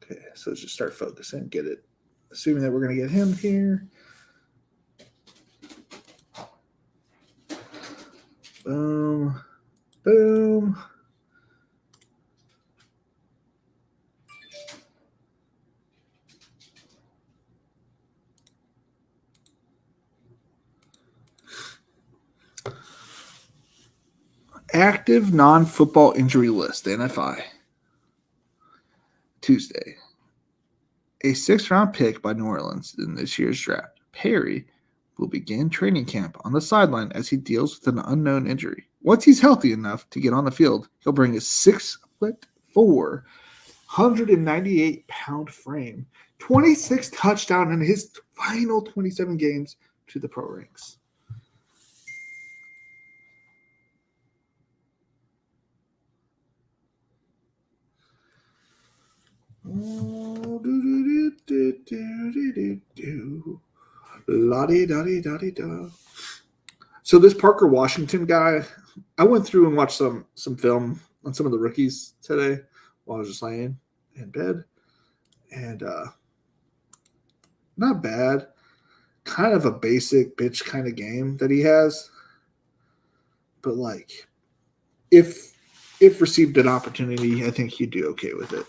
Okay, so let's just start focusing. Get it. Assuming that we're going to get him here. Boom. Boom. Active non-football injury list, the NFI. Tuesday. A 6th-round pick by New Orleans in this year's draft, Perry, will begin training camp on the sideline as he deals with an unknown injury. Once he's healthy enough to get on the field, he'll bring his 6'4", 198-pound frame, 26 touchdowns in his final 27 games to the pro ranks. La-di-da-di-da-di-da. So this Parker Washington guy, I went through and watched some film on some of the rookies today while I was just laying in bed. And not bad. Kind of a basic bitch kind of game that he has. But like, if received an opportunity, I think he'd do okay with it.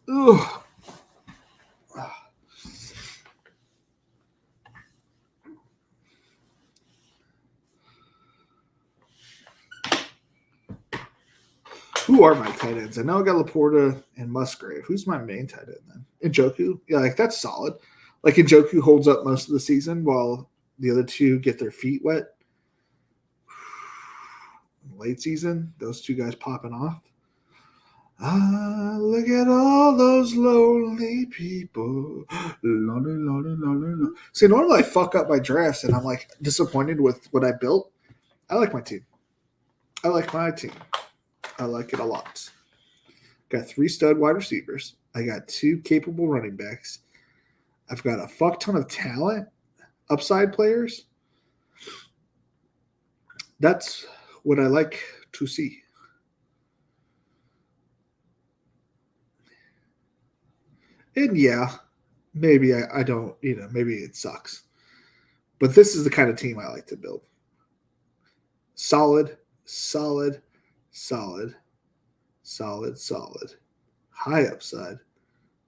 Ugh. Who are my tight ends? I know I got Laporta and Musgrave. Who's my main tight end then? Njoku? Yeah, like that's solid. Like Njoku holds up most of the season while the other two get their feet wet. Late season, those two guys popping off. Look at all those lonely people. See, normally I fuck up my drafts and I'm like disappointed with what I built. I like my team. I like it a lot. Got 3 stud wide receivers. I got 2 capable running backs. I've got a fuck ton of talent, upside players. That's what I like to see. And yeah, maybe I don't, maybe it sucks. But this is the kind of team I like to build. Solid. High upside.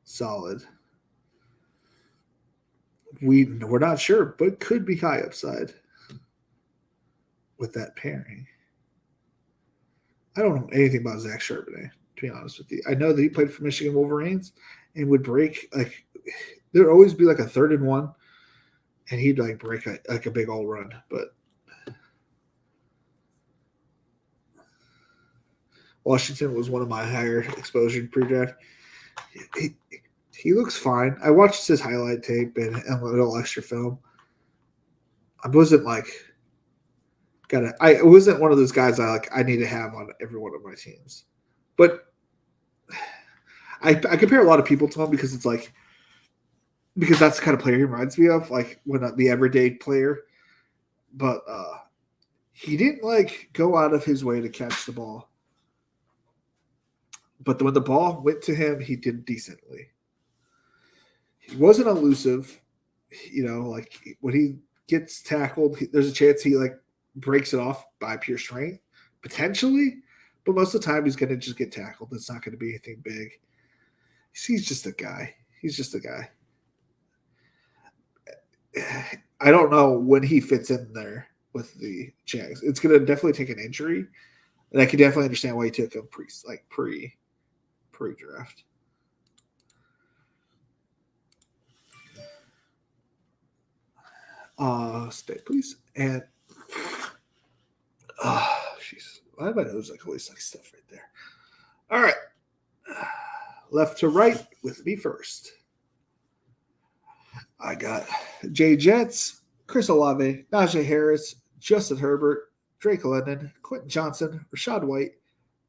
Solid. We're not sure, but could be high upside with that pairing. I don't know anything about Zach Charbonnet, to be honest with you. I know that he played for Michigan Wolverines and would break there'd always be like a 3rd and 1, and he'd like break a big all run. But Washington was one of my higher exposure pre-draft. He looks fine. I watched his highlight tape and a little extra film. I wasn't like I wasn't one of those guys I need to have on every one of my teams. But I compare a lot of people to him because it's like because that's the kind of player he reminds me of, like when the everyday player. But he didn't like go out of his way to catch the ball. But when the ball went to him, he did decently. He wasn't elusive. Like when he gets tackled, there's a chance he like breaks it off by pure strength, potentially. But most of the time, he's going to just get tackled. It's not going to be anything big. He's just a guy. I don't know when he fits in there with the Jags. It's going to definitely take an injury, and I can definitely understand why he took him pre-draft. Stay, please. And jeez. Why my nose like always like stuff right there? All right. Left to right with me first. I got Jay Jets, Chris Olave, Najee Harris, Justin Herbert, Drake London, Quentin Johnson, Rashad White,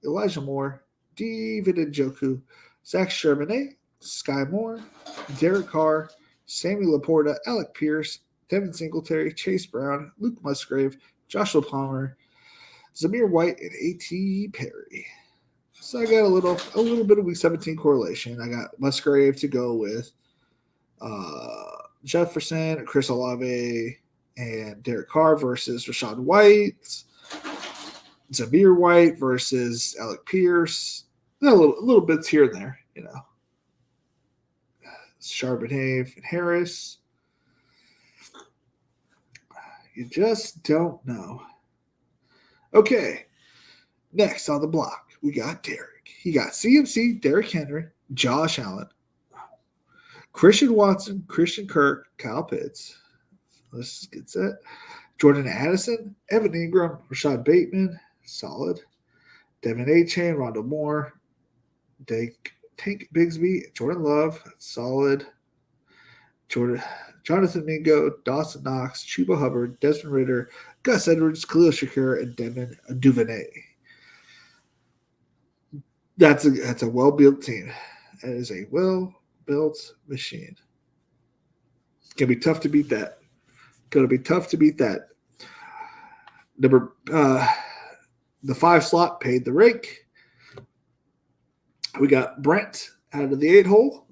Elijah Moore, David Njoku, Zach Charbonnet, Sky Moore, Derek Carr, Sammy Laporta, Alec Pierce, Devin Singletary, Chase Brown, Luke Musgrave, Joshua Palmer, Zamir White, and A.T. Perry. So I got a little bit of week 17 correlation. I got Musgrave to go with Jefferson, Chris Olave, and Derek Carr versus Rashad White. Zamir White versus Alec Pierce. A little bits here and there, you know. Charbonnet and Harris. You just don't know. Okay. Next on the block, we got Derek. He got CMC, Derrick Henry, Josh Allen, Christian Watson, Christian Kirk, Kyle Pitts. Let's get set. Jordan Addison, Evan Ingram, Rashad Bateman, solid. Devin A-Chain, Rondo Moore, Tank Bigsby, Jordan Love, solid. Jonathan Mingo, Dawson Knox, Chuba Hubbard, Desmond Ritter, Gus Edwards, Khalil Shakir, and Devin Duvernay. That's a well-built team. That is a well-built machine. It's going to be tough to beat that. The 5 slot paid the rake. We got Brent out of the 8 hole.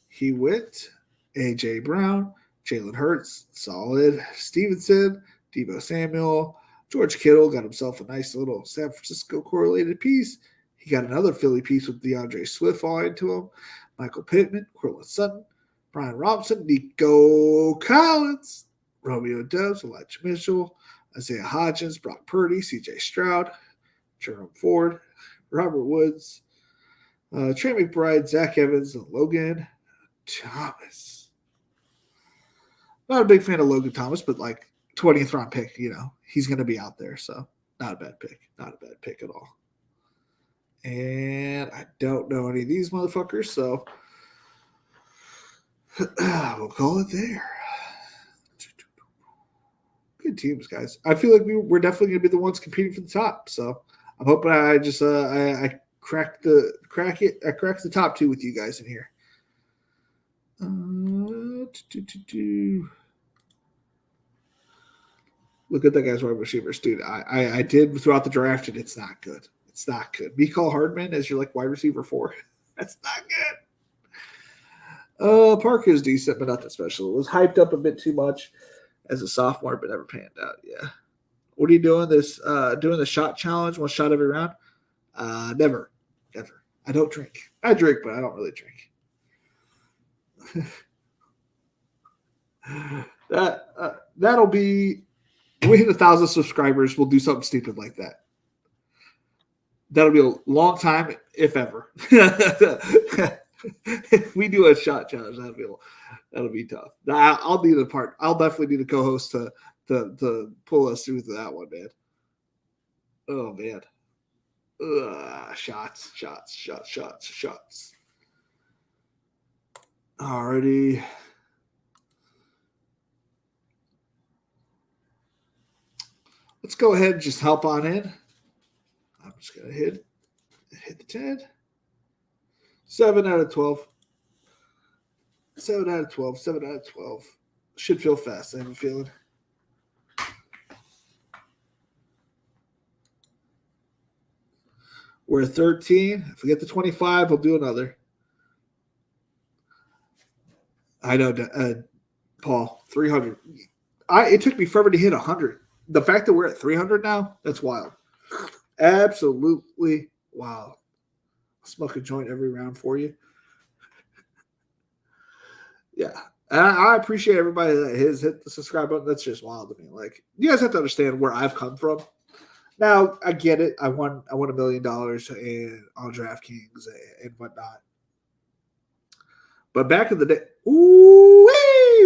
He went A.J. Brown, Jalen Hurts, solid. Stevenson, Deebo Samuel, George Kittle got himself a nice little San Francisco correlated piece. He got another Philly piece with DeAndre Swift all into him. Michael Pittman, Cortland Sutton, Brian Robinson, Nico Collins, Romeo Doubs, Elijah Mitchell, Isaiah Hodgins, Brock Purdy, C.J. Stroud, Jerome Ford, Robert Woods, Trey McBride, Zach Evans, and Logan Thomas. Not a big fan of Logan Thomas, but like 20th round pick, you know, he's going to be out there. So not a bad pick. Not a bad pick at all. And I don't know any of these motherfuckers, so we'll call it there. Good teams, guys. I feel like we're definitely going to be the ones competing for the top. So I'm hoping I just I crack the top 2 with you guys in here. Look at that guy's wide receivers, dude. I did throughout the draft, and it's not good. It's not good. Mecole Hardman as your like wide receiver 4. That's not good. Parker is decent, but not that special. It was hyped up a bit too much as a sophomore, but never panned out. Yeah. What are you doing? Doing the shot challenge, 1 shot every round? Never. I don't drink. I drink, but I don't really drink. That'll be when we hit 1,000 subscribers, we'll do something stupid like that. That'll be a long time, if ever. If we do a shot challenge, that'll be tough. I'll need a part. I'll definitely need a co-host to pull us through that one, man. Oh man. Shots. Alrighty. Let's go ahead and just hop on in. I'm just gonna hit the 10. 7 out of 12. 7 out of 12. 7 out of 12. Should feel fast, I have a feeling. We're at 13. If we get to 25, we'll do another. I know, Paul, 300. It took me forever to hit 100. The fact that we're at 300 now, that's wild. Absolutely wild. I'll smoke a joint every round for you. Yeah. I appreciate everybody that has hit the subscribe button. That's just wild to me. Like, you guys have to understand where I've come from. Now, I get it. I won $1 million on Draftkings and whatnot. But back in the day,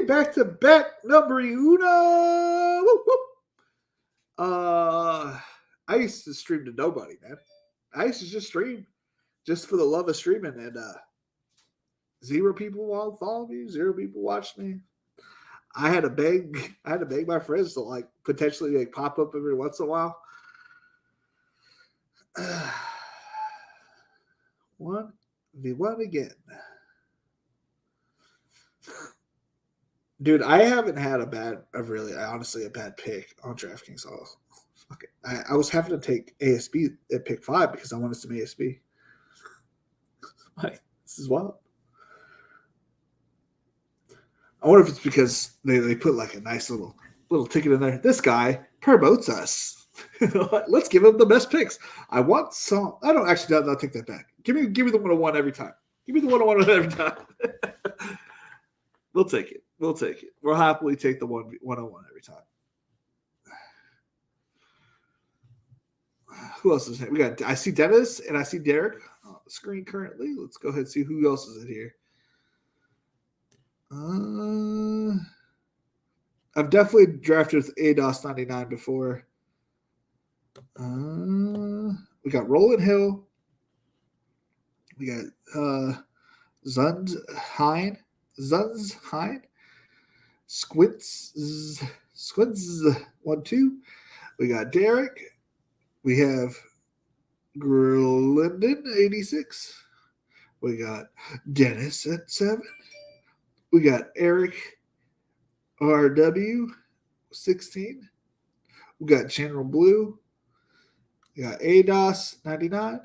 back to bet number uno. Whoop, whoop. I used to stream to nobody, man. I used to just stream just for the love of streaming, and 0 people follow me, 0 people watched me. I had to beg my friends to like potentially like pop up every once in a while. One v1 again. Dude, I haven't had a bad pick on DraftKings. Oh, fuck it. I was having to take ASB at pick 5 because I wanted some ASB. Like, this is wild. I wonder if it's because they put like a nice little ticket in there. This guy promotes us. Let's give him the best picks. I want some. I don't actually. I'll take that back. Give me the 101 every time. Give me the 101 every time. We'll take it. We'll happily take the 101 every time. Who else is here? We got. I see Dennis and I see Derek on the screen currently. Let's go ahead and see who else is in here. I've definitely drafted with ADOS 99 before. We got Roland Hill. We got Zunzheim. Squints 1-2. We got Derek. We have Grlinden 86. We got Dennis at 7. We got Eric RW 16. We got General Blue. We got ADOS 99.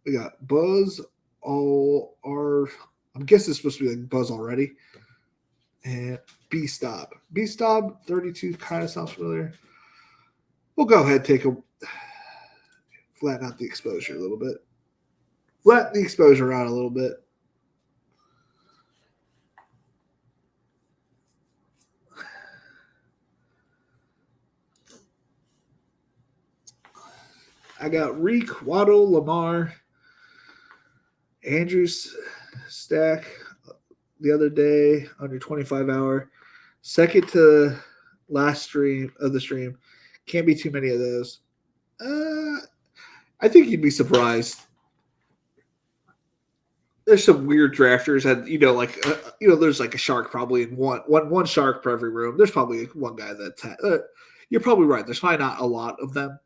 We got Buzz I'm guessing it's supposed to be like Buzz already. And B-Stop. B-Stop 32 kind of sounds familiar. We'll go ahead and flatten out the exposure a little bit. Flatten the exposure out a little bit. I got Reek, Waddle, Lamar, Andrews stack the other day under 25 hour. Second to last stream of the stream. Can't be too many of those. I think you'd be surprised. There's some weird drafters, and there's like a shark probably in one shark per every room. There's probably one guy that's you're probably right. There's probably not a lot of them.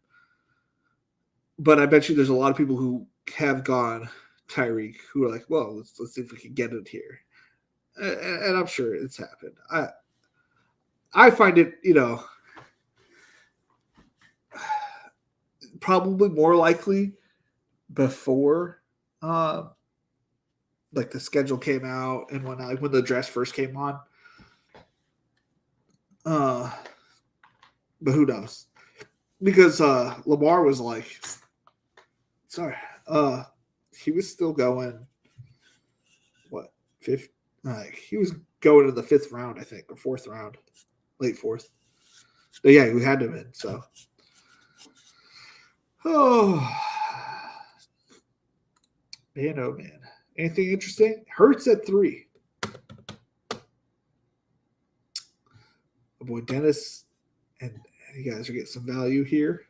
But I bet you there's a lot of people who have gone Tyreek who are like, well, let's see if we can get it here. And I'm sure it's happened. I find it, probably more likely before like the schedule came out and when the draft first came on. But who knows? Because Lamar was like, he was still going, what, fifth? He was going in the 5th round, I think, or 4th round, late 4th. But yeah, we had him in, so. Oh, man, oh, man. Anything interesting? Hurts at 3. My boy Dennis, and you guys are getting some value here.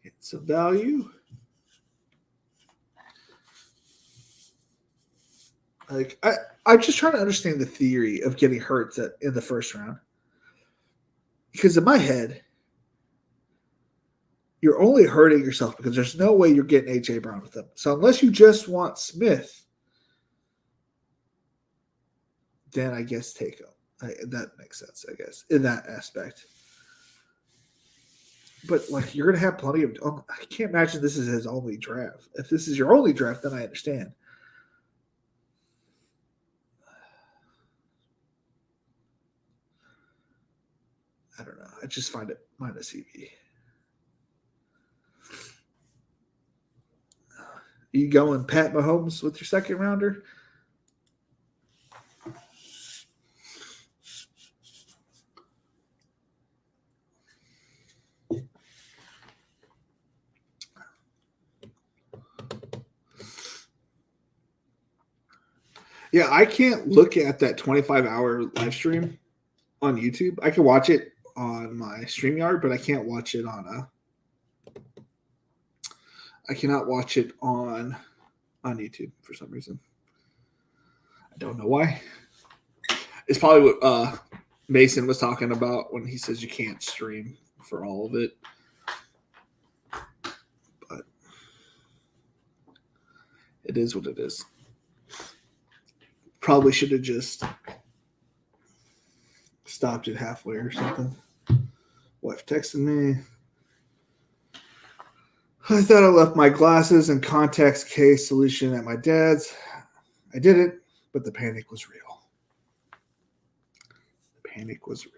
Get some value. Like I'm just trying to understand the theory of getting Hurts in the 1st round. Because in my head, you're only hurting yourself because there's no way you're getting A.J. Brown with them. So unless you just want Smith, then I guess take him. That makes sense, I guess, in that aspect. But, like, you're going to have plenty of – I can't imagine this is his only draft. If this is your only draft, then I understand. I don't know. I just find it minus EV. You going Pat Mahomes with your 2nd rounder? Yeah, I can't look at that 25-hour live stream on YouTube. I can watch it on my StreamYard, but I can't watch it on I cannot watch it on YouTube for some reason. I don't know why. It's probably what Mason was talking about when he says you can't stream for all of it. But it is what it is. Probably should have just stopped it halfway or something. Wife texted me. I thought I left my glasses and contacts case solution at my dad's. I did it, but the panic was real. The panic was real.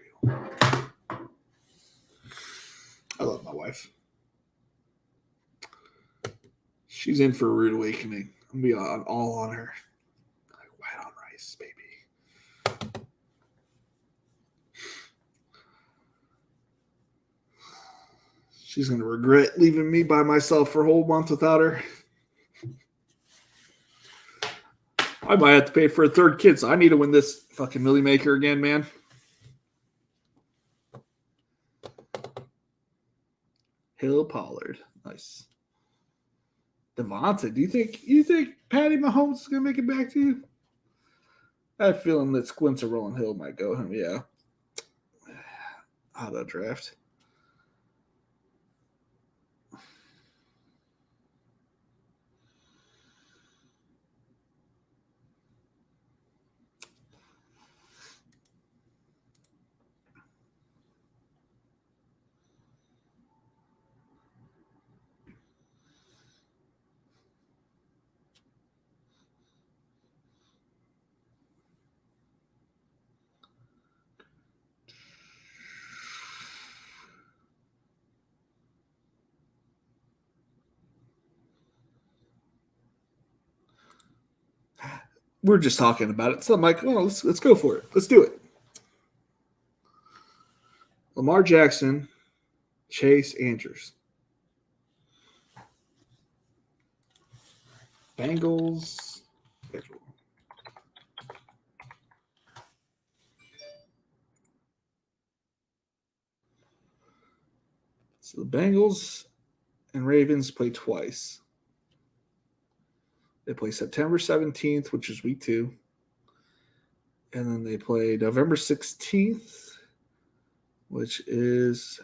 I love my wife. She's in for a rude awakening. I'm going to be all on her. Like white on rice, baby. She's going to regret leaving me by myself for a whole month without her. I might have to pay for a third kid, so I need to win this fucking Millie Maker again, man. Hill Pollard. Nice. Devontae, do you think Patty Mahomes is going to make it back to you? I have a feeling that Squints or Rolling Hill might go him, yeah. Auto draft. We're just talking about it. So I'm like, oh, let's go for it. Let's do it. Lamar Jackson, Chase Andrews. Bengals. So the Bengals and Ravens play twice. They play September 17th, which is week 2. And then they play November 16th, which is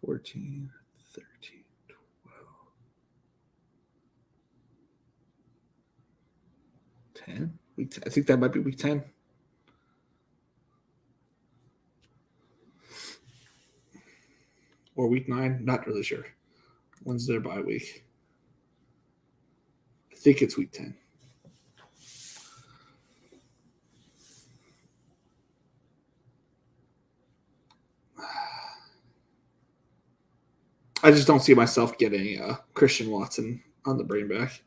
14, 13, 12, 10. I think that might be week 10. Or week 9. Not really sure. When's their bye week? I think it's week 10. I just don't see myself getting Christian Watson on the bring back.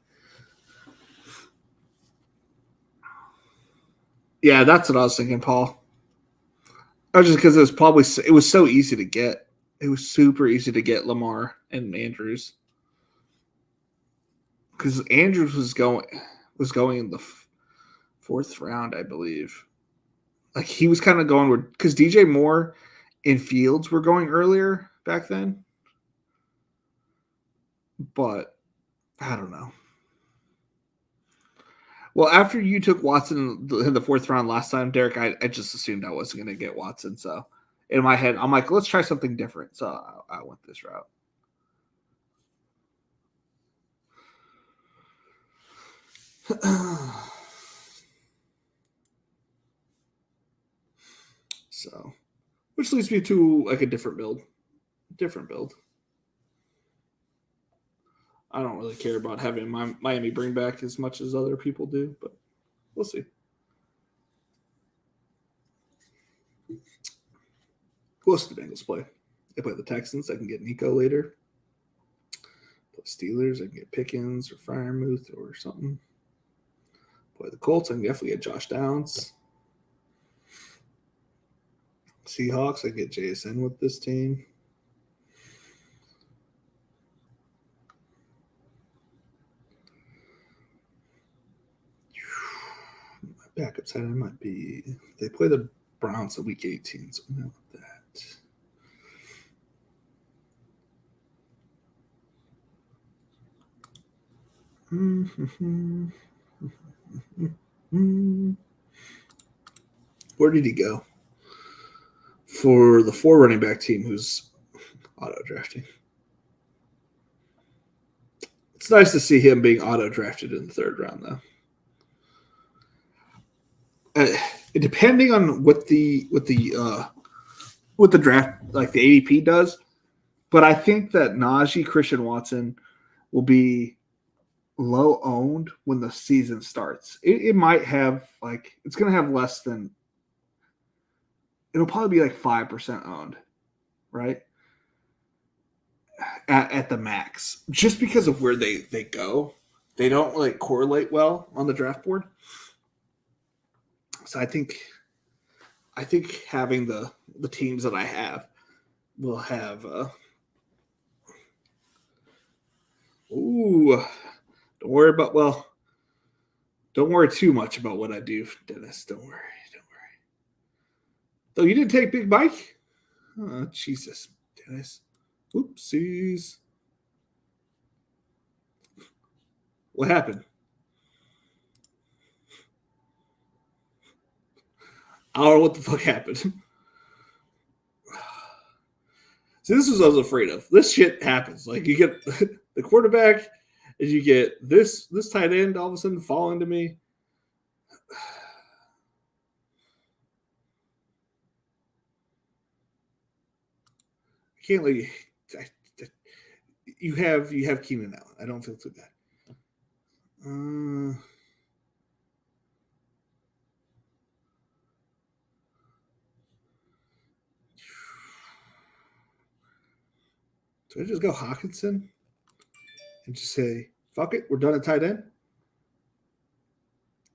Yeah, that's what I was thinking, Paul. That was just because it was so easy to get. It was super easy to get Lamar and Andrews. Because Andrews was going in the 4th round, I believe. Like he was kind of going with because DJ Moore and Fields were going earlier back then. But I don't know. Well, after you took Watson in the 4th round last time, Derek, I just assumed I wasn't going to get Watson. So in my head, I'm like, let's try something different. So I went this route. So, which leads me to like a different build. I don't really care about having my Miami bring back as much as other people do, but we'll see. Who else do the Bengals play? They play the Texans. I can get Nico later. Play Steelers. I can get Pickens or Freiermuth or something. Play the Colts. I can definitely get Josh Downs. Seahawks. I can get JSN with this team. My backup side might be they play the Browns in week 18, so we know that. Where did he go? For the 4 running back team who's auto drafting. It's nice to see him being auto drafted in the 3rd round, though. Depending on what the draft, like the ADP does, but I think that Najee Christian Watson will be low owned when the season starts. It might have it's going to have less than. It'll probably be like 5% owned, right? At the max, just because of where they go, they don't correlate well on the draft board. So I think having the teams that I have will have. Ooh, don't worry about don't worry too much about what I do, Dennis. Don't worry. Though you didn't take Big Mike. Oh, Jesus, Dennis. Oopsies. What happened? I don't know what the fuck happened. See, this is what I was afraid of. This shit happens. Like you get the quarterback, and you get this tight end all of a sudden falling to me. I can't let you. You have Keenan Allen. I don't feel too bad. Do I just go Hawkinson and just say fuck it? We're done at tight end.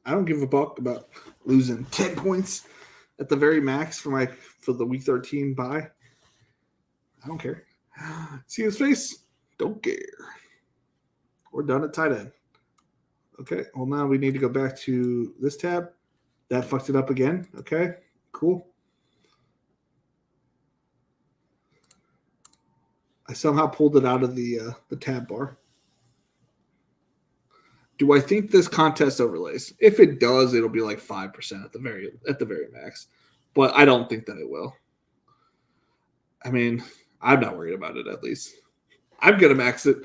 I don't give a fuck about losing 10 points at the very max for the week 13 bye. I don't care. See his face? Don't care. We're done at tight end. Okay, well, now we need to go back to this tab. That fucked it up again. Okay, cool. I somehow pulled it out of the tab bar. Do I think this contest overlays? If it does, it'll be like 5% at the very max. But I don't think that it will. I mean, I'm not worried about it, at least. I'm gonna max it,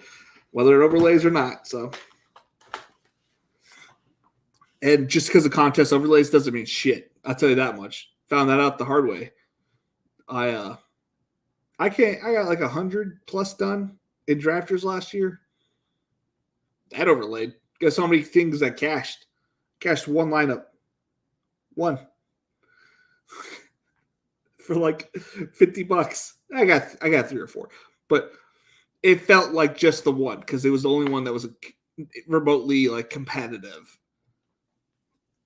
whether it overlays or not. So, and just because the contest overlays doesn't mean shit. I'll tell you that much. Found that out the hard way. I got like 100+ done in drafters last year. That overlaid. Got so many things that cashed. Cashed one lineup. One. For like $50. I got 3 or 4. But it felt like just the one because it was the only one that was remotely like competitive.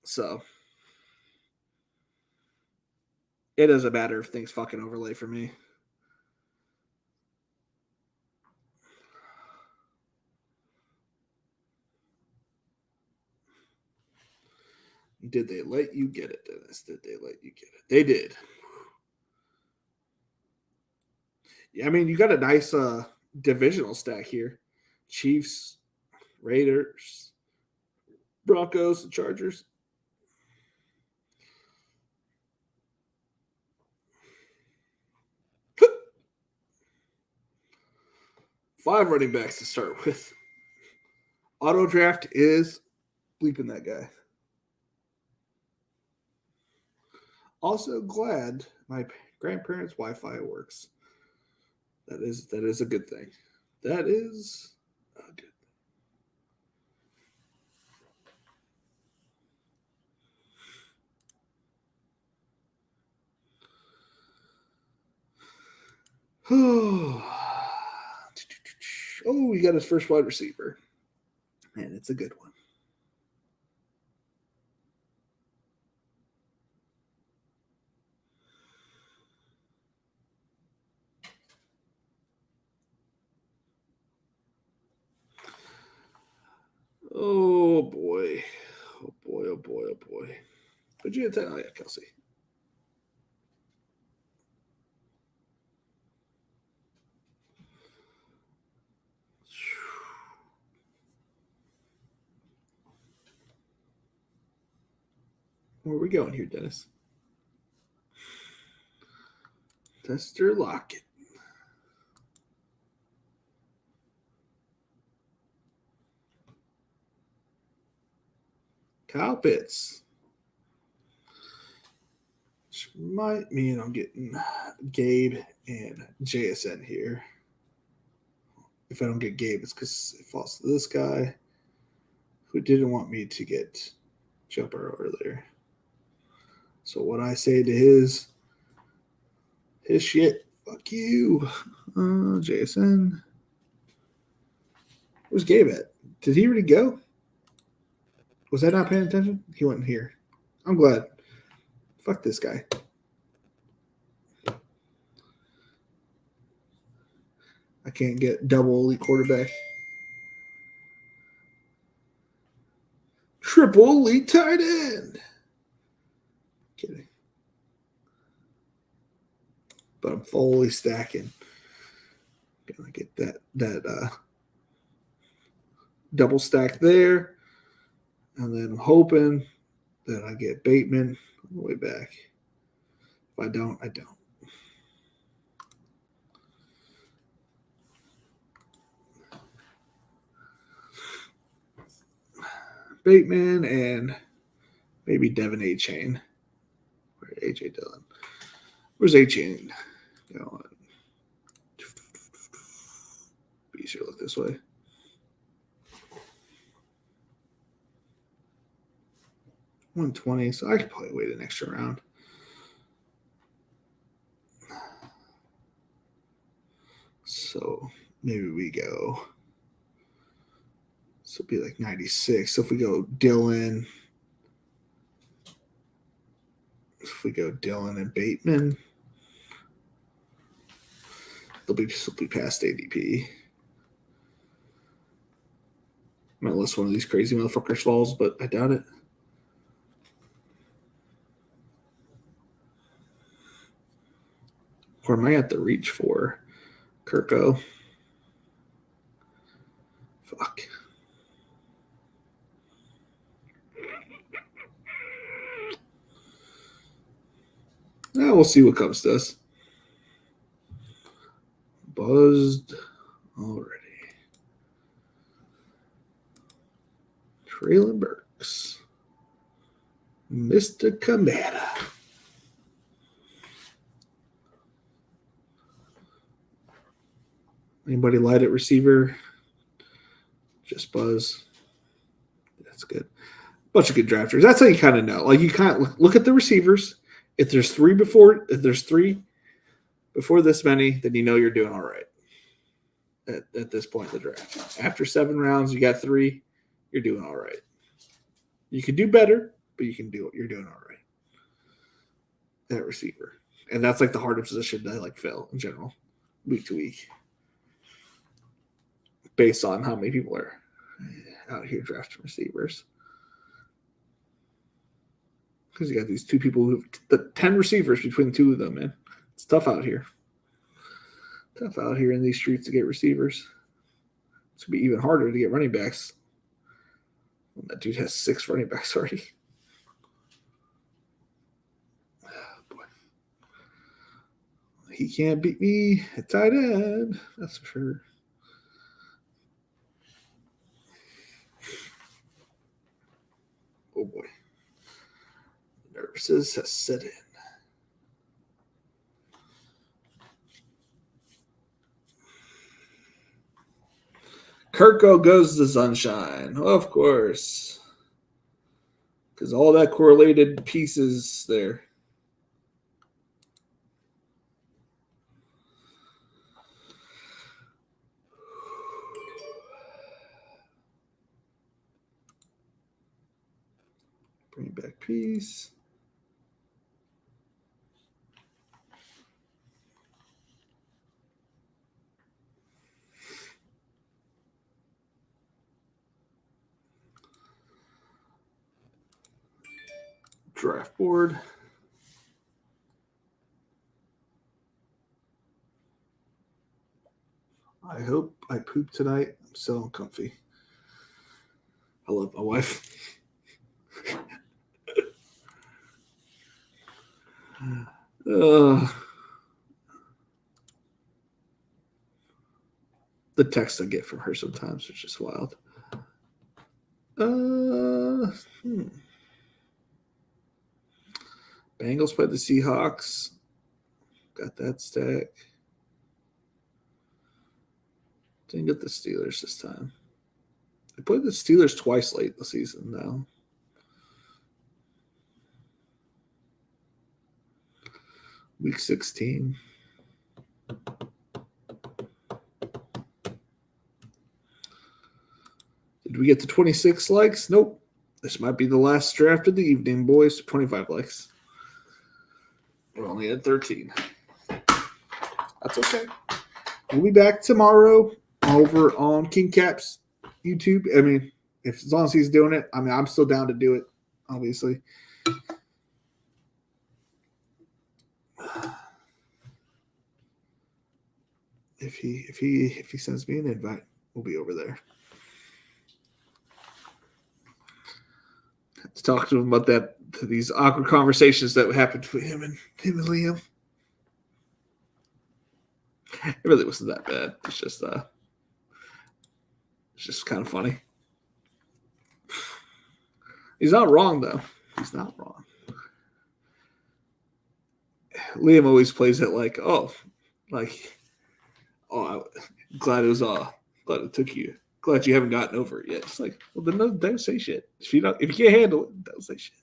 So it doesn't matter if things fucking overlay for me. Did they let you get it, Dennis? Did they let you get it? They did. Yeah, I mean, you got a nice divisional stack here. Chiefs, Raiders, Broncos, and Chargers. Five running backs to start with. Auto draft is bleeping that guy. Also glad my grandparents' Wi-Fi works. That is a good thing. That is a good thing. Oh, he got his first wide receiver. And it's a good one. Oh boy. Oh boy, oh boy, oh boy. Who'd you get? Oh yeah, Kelsey. Where are we going here, Dennis? Tester Lockett. Kyle Pitts. Which might mean I'm getting Gabe and JSN here. If I don't get Gabe, it's because it falls to this guy who didn't want me to get Joe Burrow earlier. So what I say to his shit, fuck you, JSN. Where's Gabe at? Did he already go? Was I not paying attention? He went here. I'm glad. Fuck this guy. I can't get double elite quarterback. Triple elite tight end. Kidding. But I'm fully stacking. Gonna get that double stack there. And then I'm hoping that I get Bateman on the way back. If I don't, I don't. Bateman and maybe Devin A. Chain. Or A.J. Dillon. Where's A. Chain going? Be easier to look this way. $120, so I could probably wait an extra round. So maybe we go. So it'll be like 96. So if we go Dillon, and Bateman, they'll be past ADP. Unless one of these crazy motherfuckers falls, but I doubt it. Or am I at the reach for Kirko? Fuck. We'll see what comes to us. Buzzed already. Traylon Burks. Mr. Kamada. Anybody light at receiver? Just Buzz. That's good. Bunch of good drafters. That's how you kind of know. Like you kind of look at the receivers. If there's three before this many, then you know you're doing all right at this point in the draft. After 7 rounds, you got 3, you're doing all right. You can do better, but you're doing all right. That receiver. And that's like the hardest position to like fill in general, week to week. Based on how many people are out here drafting receivers. Because you got these 2 people who the 10 receivers between the 2 of them, man. It's tough out here. Tough out here in these streets to get receivers. It's going to be even harder to get running backs. Well, that dude has 6 running backs already. Oh, boy. He can't beat me at tight end. That's for sure. Oh, boy. Nervousness has set in. Kirko goes to Sunshine. Of course. Because all that correlated pieces there. Bring back piece. Draft board. I hope I poop tonight. I'm so uncomfy. I love my wife. The texts I get from her sometimes are just wild. Bengals play the Seahawks. Got that stack. Didn't get the Steelers this time. They played the Steelers twice late in the season now. Week 16. Did we get to 26 likes? Nope. This might be the last draft of the evening, boys. 25 likes. We're only at 13. That's okay. We'll be back tomorrow over on King Cap's YouTube. I mean, as long as he's doing it, I'm still down to do it, obviously. If he sends me an invite, we'll be over there. To talk to him about these awkward conversations that happened between him and Liam. It really wasn't that bad. It's just kind of funny. He's not wrong though. He's not wrong. Liam always plays it like, I'm glad it took you. Glad you haven't gotten over it yet. It's like, well, then don't say shit. If you can't handle it, don't say shit.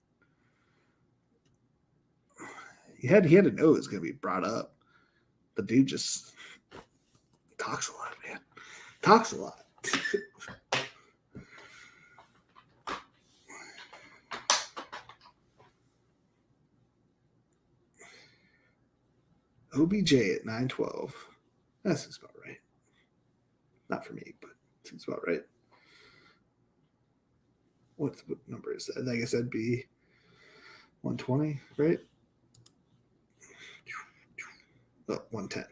He had to know it was going to be brought up. The dude just talks a lot, man. Talks a lot. OBJ at 912. That seems about right. Not for me, but seems about right. What number is that? I guess that'd be 120, right? Oh, 110.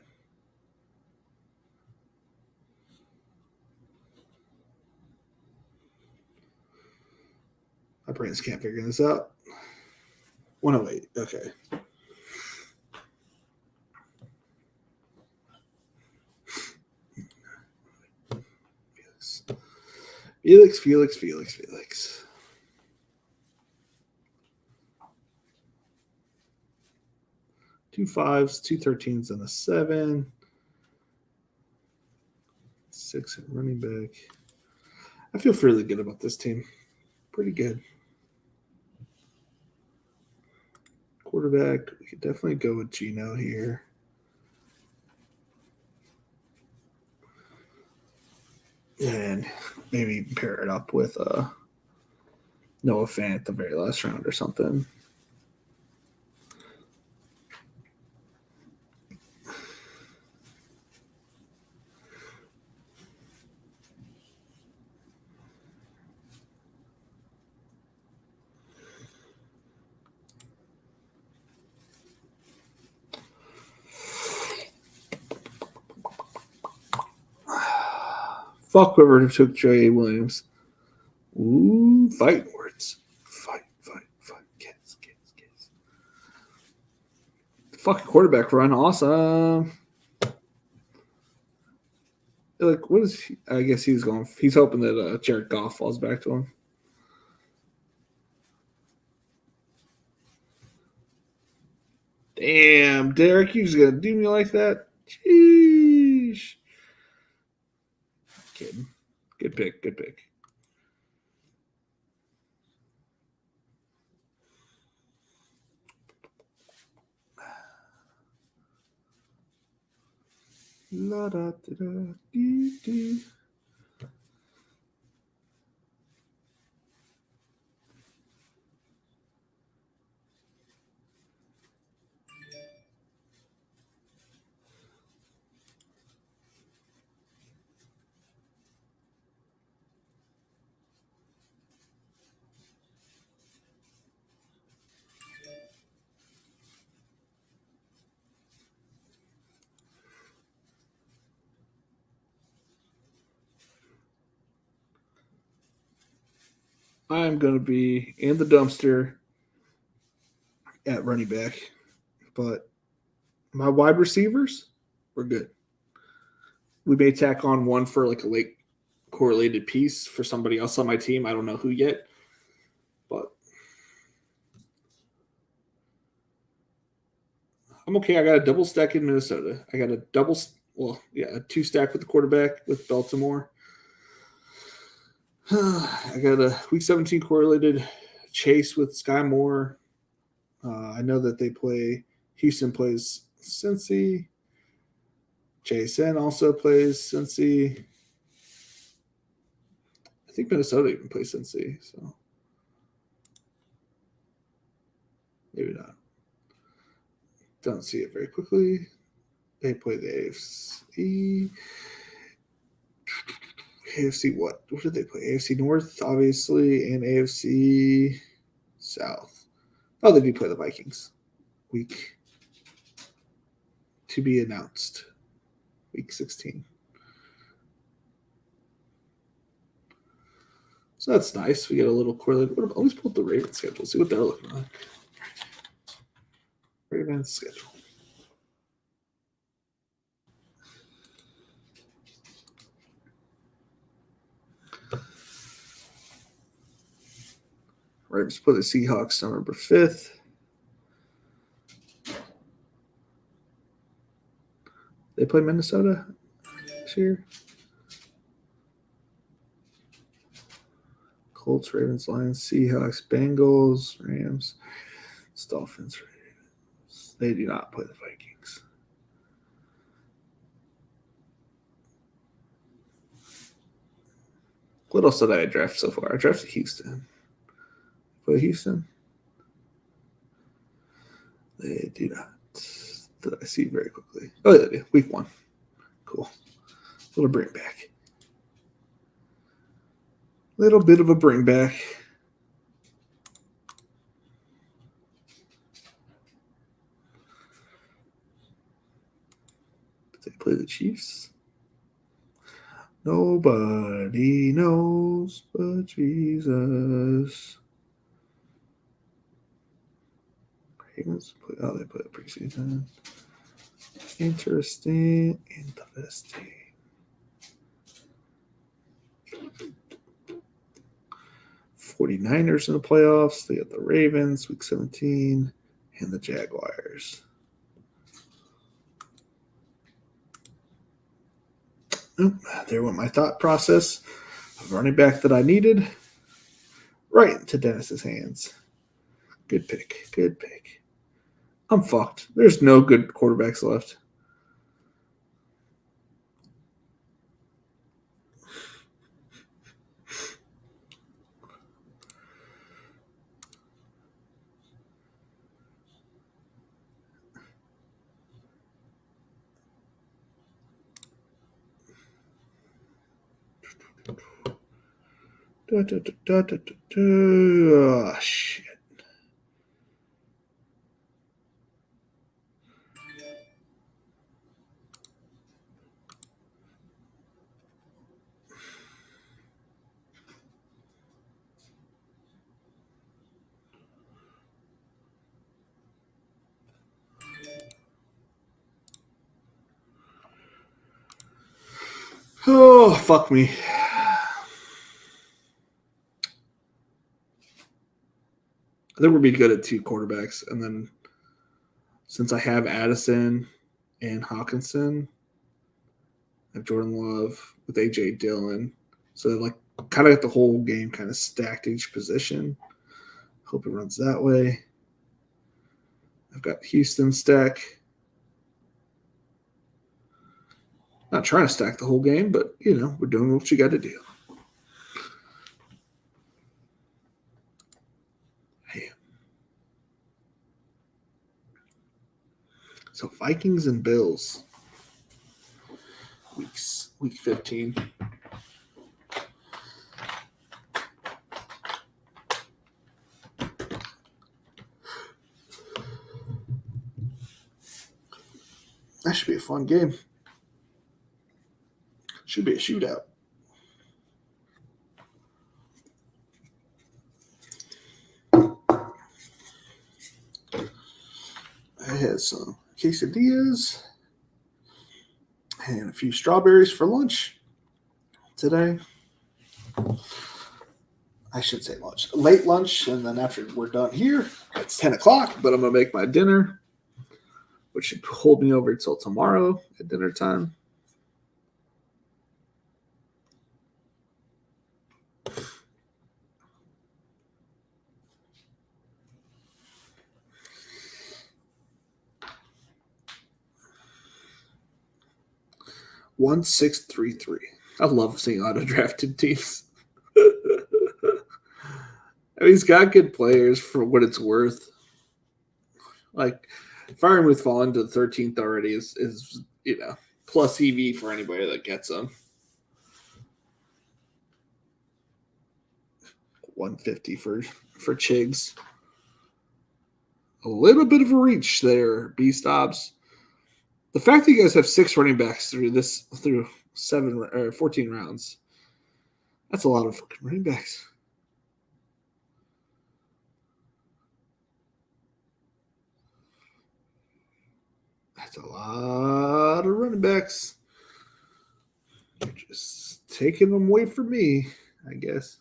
My brains can't figure this out. 108. Okay. Felix. 2 5s, 2 13s, and a 7. 6 at running back. I feel fairly good about this team. Pretty good. Quarterback, we could definitely go with Gino here. And maybe pair it up with Noah Fant at the very last round or something. Fuck whoever took J.A. Williams. Ooh, fighting words. Fight. Kiss. Fucking quarterback run. Awesome. Like, what is he? I guess he's hoping that Jared Goff falls back to him. Damn, Derek, you just gonna do me like that? Jeez. Kidding. Good pick. La da da da dee dee. I'm going to be in the dumpster at running back but my wide receivers were good. We may tack on one for like a late correlated piece for somebody else on my team. I don't know who yet, but I'm okay. I got a double stack in Minnesota. I got a a 2-stack with the quarterback with Baltimore. I got a week 17 correlated chase with Sky Moore. I know that Houston plays Cincy. JSN also plays Cincy. I think Minnesota even plays Cincy, so maybe not. Don't see it very quickly. They play the AFC. AFC what? What did they play? AFC North, obviously, and AFC South. Oh, they do play the Vikings. Week to be announced. Week 16. So that's nice. We get a little correlated. Let's pull up the Ravens schedule, see what they're looking like. Ravens schedule. Ravens play the Seahawks November 5th. They play Minnesota this year. Colts, Ravens, Lions, Seahawks, Bengals, Rams, Dolphins, Ravens. They do not play the Vikings. What else did I draft so far? I drafted Houston. Play Houston? They do not. Did I see very quickly? Oh, yeah, they do. Week 1. Cool. Little bring back. Little bit of a bring back. Did they play the Chiefs? Nobody knows but Jesus. Ravens play. Oh, they play the preseason. Interesting. 49ers in the playoffs. They got the Ravens, week 17, and the Jaguars. There went my thought process of running back that I needed. Right into Dennis's hands. Good pick. Good pick. I'm fucked. There's no good quarterbacks left. Oh, shit. Oh, fuck me. I think we'll be good at 2 quarterbacks. And then since I have Addison and Hawkinson, I have Jordan Love with A.J. Dillon. So, like, kind of got the whole game kind of stacked each position. Hope it runs that way. I've got Houston stack. Not trying to stack the whole game, but, we're doing what you got to do. Hey. So, Vikings and Bills. Week 15. That should be a fun game. Should be a shootout. I had had some quesadillas and a few strawberries for lunch today. I should say lunch. Late lunch, and then after we're done here, it's 10 o'clock, but I'm going to make my dinner, which should hold me over until tomorrow at dinner time. One 633. I love seeing auto drafted teams. I mean, he's got good players for what it's worth. Like Firemuth falling to the 13th already is plus EV for anybody that gets him. 150 for Chigs. A little bit of a reach there, B-Stops. The fact that you guys have 6 running backs through 14 rounds, that's a lot of fucking running backs. That's a lot of running backs. You're just taking them away from me, I guess.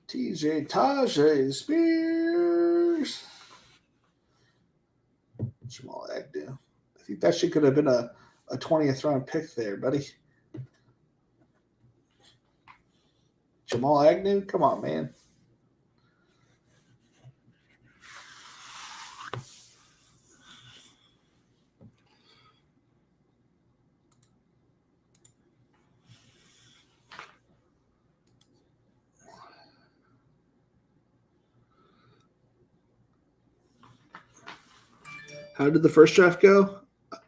TJ Tajay Spears. Jamal Agnew. I think that shit could have been a 20th round pick there, buddy. Jamal Agnew? Come on, man. How did the first draft go?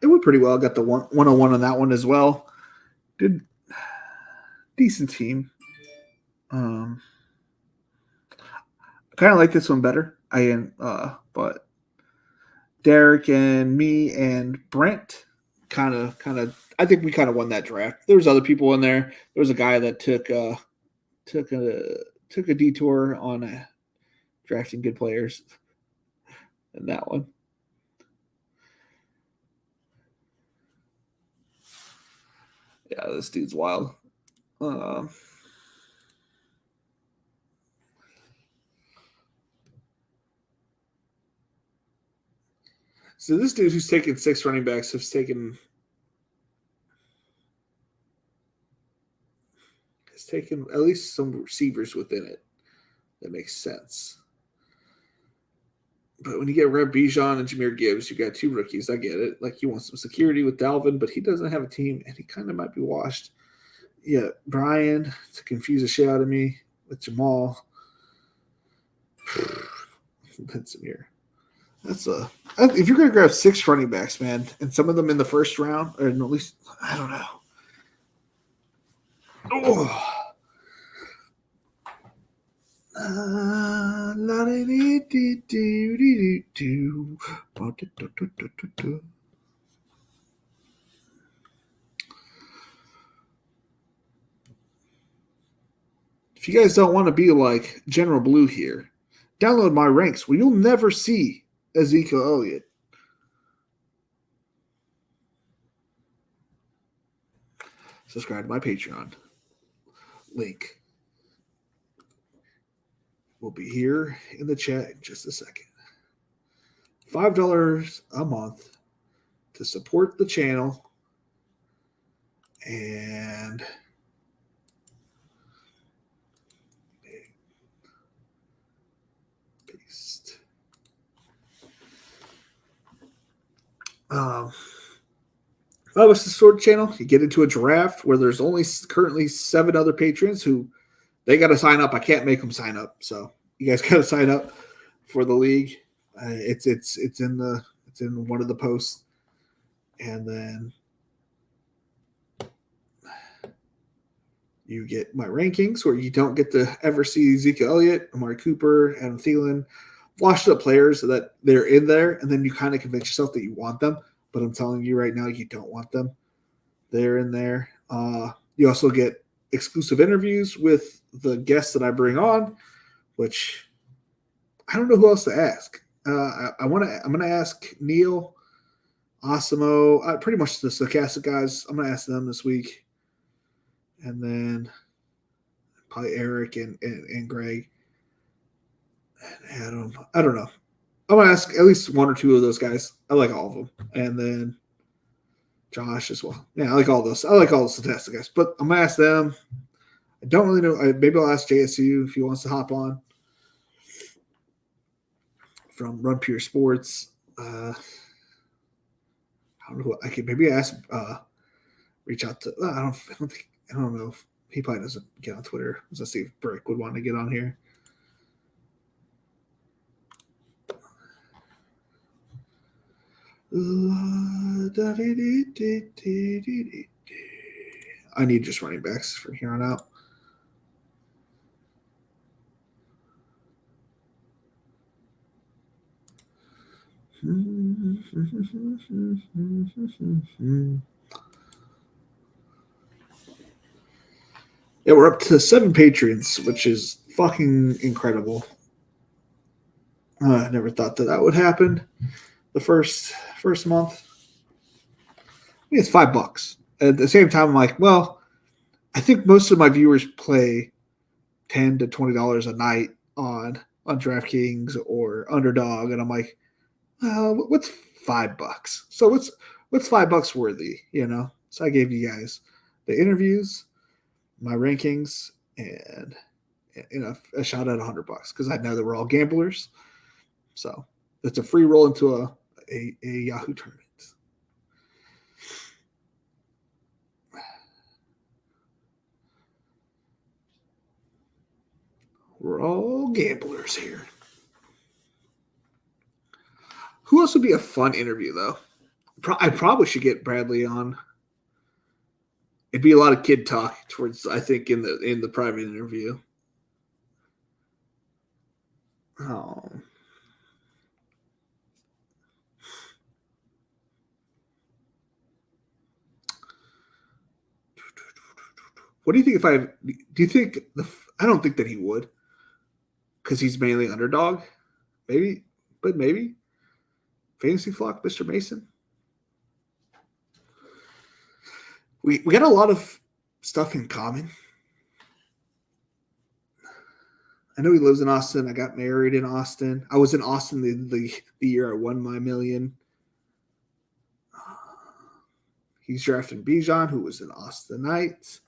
It went pretty well. Got the 101 on that one as well. Good, decent team. I kind of like this one better. But Derek and me and Brent kind of. I think we kind of won that draft. There was other people in there. There was a guy that took a detour on drafting good players in that one. Yeah, this dude's wild. So this dude who's taken 6 running backs has taken at least some receivers within it. That makes sense. But when you get Reb Bijan and Jahmyr Gibbs, you got 2 rookies. I get it. Like, you want some security with Dalvin, but he doesn't have a team, and he kind of might be washed. Yeah, Brian to confuse the shit out of me with Jamal. That's Samir. If you're going to grab 6 running backs, man, and some of them in the first round, or at least, I don't know. Oh. If you guys don't want to be like General Blue here, download my ranks where you'll never see Ezekiel Elliott. Subscribe to my Patreon. Link will be here in the chat in just a second. $5 a month to support the channel. And paste. If I was the Sword channel, you get into a draft where there's only currently 7 other patrons who they got to sign up. I can't make them sign up. So you guys got to sign up for the league. It's in one of the posts, and then you get my rankings where you don't get to ever see Ezekiel Elliott, Amari Cooper, Adam Thielen, washed up players so that they're in there, and then you kind of convince yourself that you want them. But I'm telling you right now, you don't want them. They're in there. You also get exclusive interviews with the guests that I bring on, which I don't know who else to ask. I'm gonna ask Neil, Asimo, pretty much the Stochastic guys. I'm gonna ask them this week, and then probably Eric and Greg and Adam. I don't know. I'm gonna ask at least one or two of those guys. I like all of them, and then Josh as well. Yeah, I like all those. I like all the Stochastic guys, but I'm gonna ask them. I don't really know. Maybe I'll ask JSU if he wants to hop on from Run Pure Sports. I don't know. I could maybe ask. Reach out to. I don't know if he probably doesn't get on Twitter. Let's see if Brick would want to get on here. I need just running backs from here on out. Yeah, we're up to 7 patrons, which is fucking incredible. I never thought that would happen. The first month, I mean, it's $5. At the same time, I'm like, well, I think most of my viewers play $10 to $20 a night on DraftKings or Underdog, and I'm like, well, what's $5? So what's $5 worthy? So I gave you guys the interviews, my rankings, and a shot at $100 because I know that we're all gamblers. So it's a free roll into a Yahoo tournament. We're all gamblers here. Who else would be a fun interview though? I probably should get Bradley on. It'd be a lot of kid talk towards, I think, in the private interview. Oh. What do you think if do you think I don't think that he would because he's mainly underdog. Maybe, but maybe. Fantasy Flock, Mr. Mason. We got a lot of stuff in common. I know he lives in Austin. I got married in Austin. I was in Austin the year I won my million. He's drafting Bijan, who was an Austinite.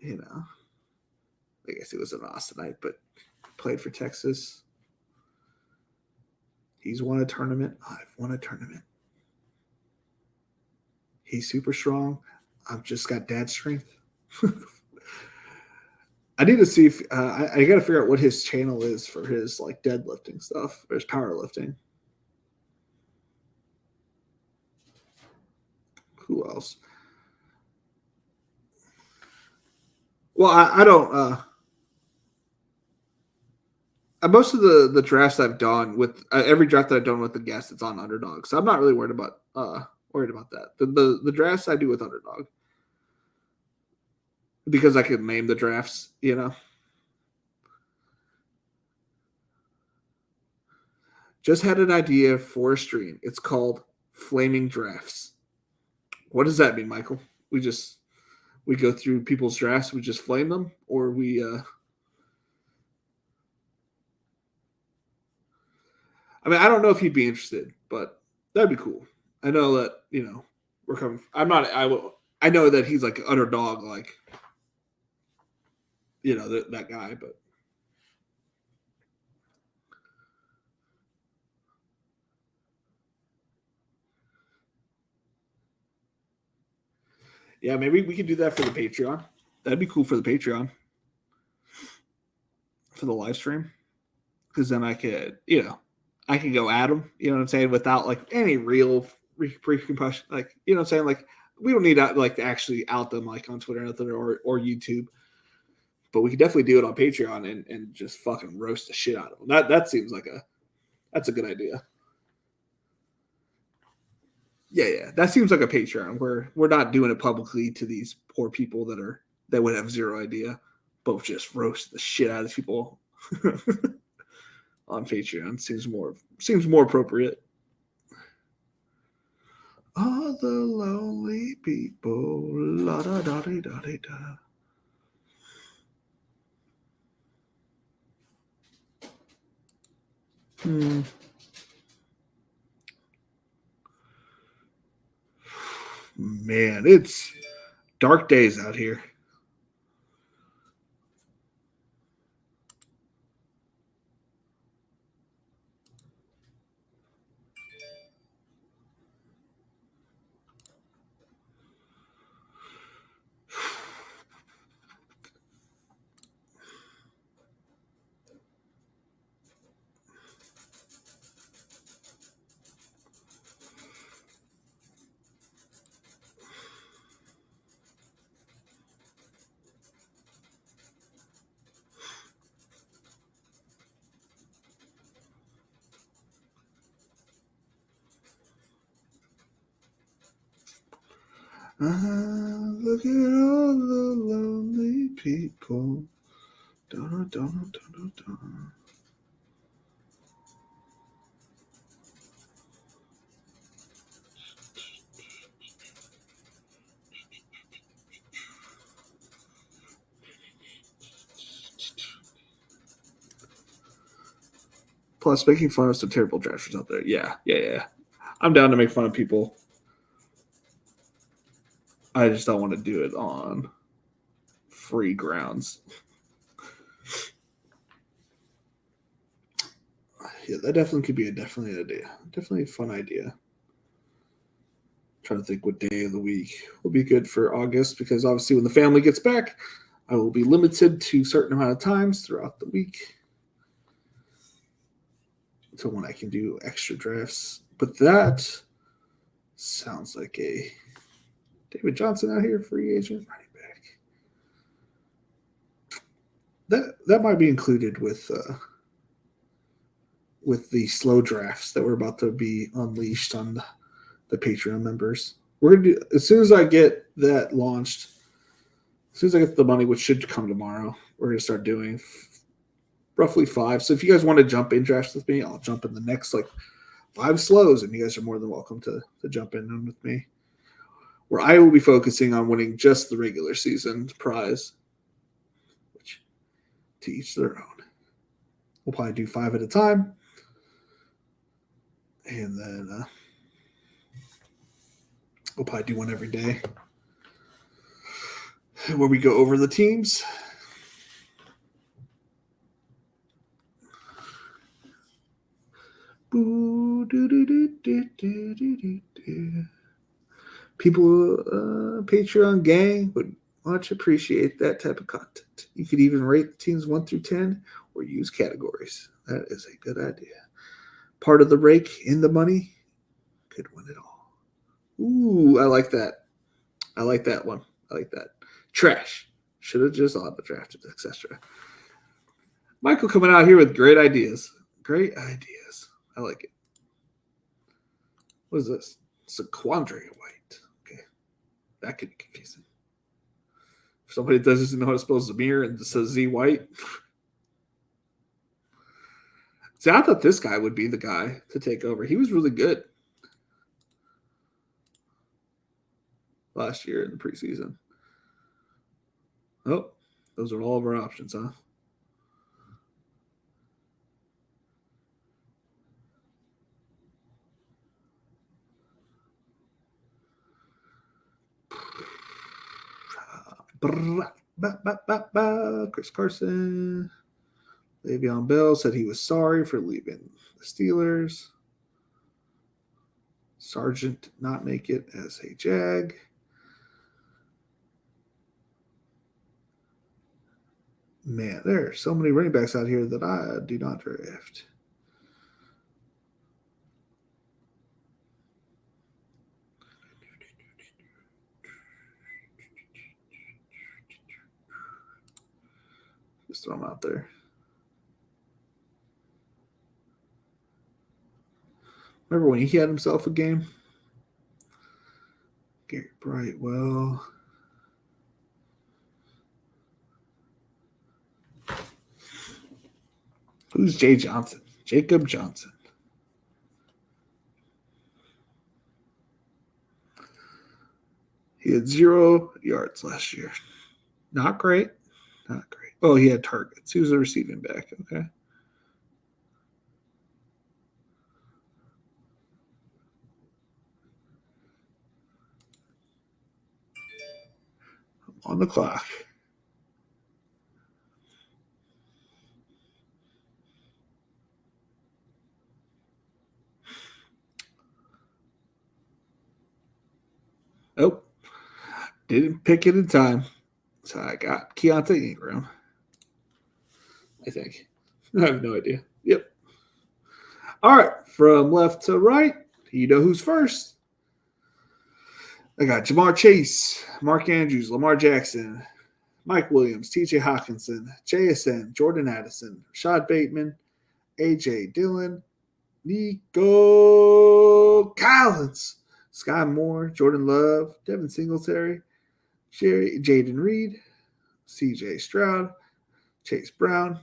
I guess he was an Austinite, but played for Texas. He's won a tournament. I've won a tournament. He's super strong. I've just got dad strength. I need to see if I got to figure out what his channel is for his like deadlifting stuff or his powerlifting. Who else? Well, I don't. Most of the drafts I've done with every draft that I've done with the guest, it's on Underdog, so I'm not really worried about that. The drafts I do with Underdog because I can name the drafts, Just had an idea for a stream. It's called Flaming Drafts. What does that mean, Michael? We go through people's drafts, we just flame them, or we I mean, I don't know if he'd be interested, but that'd be cool. I know that, we're coming. I know that he's like underdog, like, that guy, but. Yeah, maybe we could do that for the Patreon. That'd be cool for the Patreon. For the live stream. because then I could, I can go at them. You know what I'm saying? Without like any real precompression. Like, you know what I'm saying? Like, we don't need to actually out them like on Twitter or YouTube. But we could definitely do it on Patreon and just fucking roast the shit out of them. That seems like that's a good idea. Yeah. That seems like a Patreon where we're not doing it publicly to these poor people that would have zero idea, but just roast the shit out of these people on Patreon. Seems more appropriate. All the lonely people, la da da da da da. Man, it's dark days out here. Look at all the lonely people. Dun, dun, dun, dun, dun. Plus, making fun of some terrible drafters out there. Yeah. I'm down to make fun of people. I just don't want to do it on free grounds. Yeah, that definitely could be definitely an idea. Definitely a fun idea. Trying to think what day of the week will be good for August because obviously when the family gets back, I will be limited to a certain amount of times throughout the week to when I can do extra drafts. But that sounds like a David Johnson out here, free agent running back. That might be included with the slow drafts that we're about to be unleashed on the Patreon members. We're gonna do as soon as I get that launched. As soon as I get the money, which should come tomorrow, we're gonna start doing roughly 5. So if you guys want to jump in drafts with me, I'll jump in the next 5 slows, and you guys are more than welcome to jump in with me. Where I will be focusing on winning just the regular season prize, which to each their own. We'll probably do 5 at a time, and then we'll probably do one every day where we go over the teams. People, Patreon gang would much appreciate that type of content. You could even rate the teams 1 through 10 or use categories. That is a good idea. Part of the rake in the money could win it all. Ooh, I like that. I like that one. I like that. Trash. Should have just auto drafted, etc. Michael coming out here with great ideas. Great ideas. I like it. What is this? It's a quandary white. Okay. That could be confusing. If somebody doesn't know how to spell Zamir and says Z White. See, I thought this guy would be the guy to take over. He was really good last year in the preseason. Oh, those are all of our options, huh? Chris Carson. Le'Veon Bell said he was sorry for leaving the Steelers. Sargent did not make it as a Jag. Man, there are so many running backs out here that I do not draft. Just throw them out there. Remember when he had himself a game? Gary Brightwell. Who's Jay Johnson? Jacob Johnson. He had 0 yards last year. Not great. Not great. Oh, he had targets. He was a receiving back. Okay. On the clock. Oh, didn't pick it in time. So I got Keontae Ingram. I think. I have no idea. Yep. All right. From left to right, you know who's first. I got Jamar Chase, Mark Andrews, Lamar Jackson, Mike Williams, TJ Hawkinson, JSN, Jordan Addison, Rashad Bateman, AJ Dillon, Nico Collins, Sky Moore, Jordan Love, Devin Singletary, Jaden Reed, CJ Stroud, Chase Brown,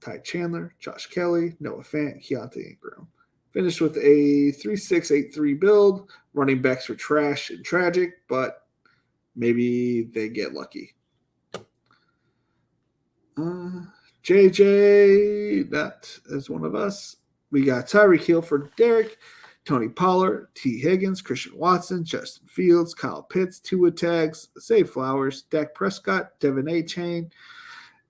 Ty Chandler, Josh Kelly, Noah Fant, Keontae Ingram. Finished with a 3.683 build. Running backs were trash and tragic, but maybe they get lucky. JJ, that is one of us. We got Tyreek Hill for Derek, Tony Pollard, T. Higgins, Christian Watson, Justin Fields, Kyle Pitts, Tua Tags, Zay Flowers, Dak Prescott, Devin A. Chain,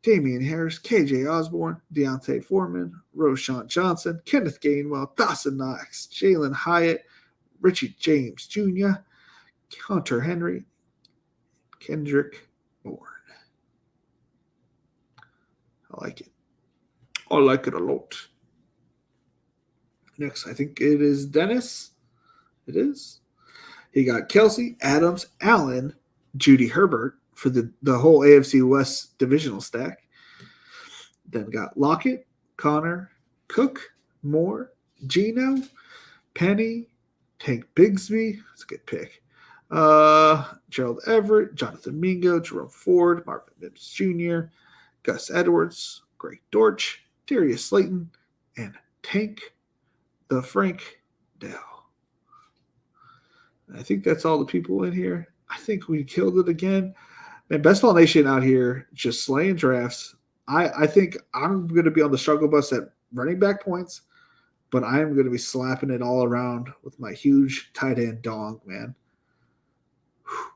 Damian Harris, KJ Osborne, Deontay Foreman, Roshan Johnson, Kenneth Gainwell, Dawson Knox, Jalen Hyatt, Richie James Jr., Hunter Henry, Kendrick Bourne. I like it. I like it a lot. Next, I think it is Dennis. It is. He got Kelsey, Adams, Allen, Judy Herbert for the whole AFC West divisional stack. Then got Lockett, Connor, Cook, Moore, Gino, Penny, Tank Bigsby. That's a good pick. Gerald Everett, Jonathan Mingo, Jerome Ford, Marvin Mims Jr., Gus Edwards, Greg Dortch, Darius Slayton, and Tank the Frank Dell. I think that's all the people in here. I think we killed it again. Man, Best Ball Nation out here just slaying drafts. I think I'm going to be on the struggle bus at running back points, but I am going to be slapping it all around with my huge tight end dong, man. Whew.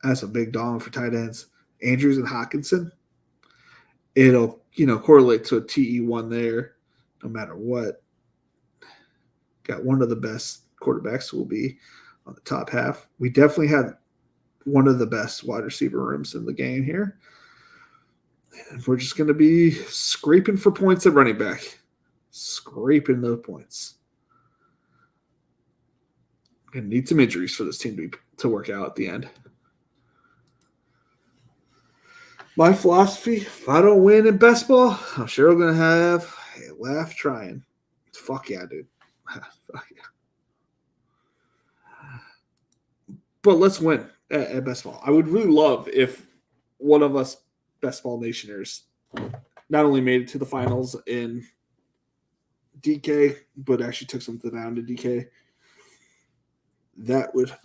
That's a big dong for tight ends. Andrews and Hawkinson. It'll, correlate to a TE1 there no matter what. Got one of the best quarterbacks will be on the top half. We definitely had one of the best wide receiver rooms in the game here. And we're just going to be scraping for points at running back. Scraping those points. Going to need some injuries for this team to work out at the end. My philosophy, if I don't win in best ball, I'm sure I'm going to have a laugh trying. Fuck yeah, dude. Fuck yeah. But let's win at best ball. I would really love if one of us Best Ball Nationers not only made it to the finals in DK, but actually took something down to DK. That would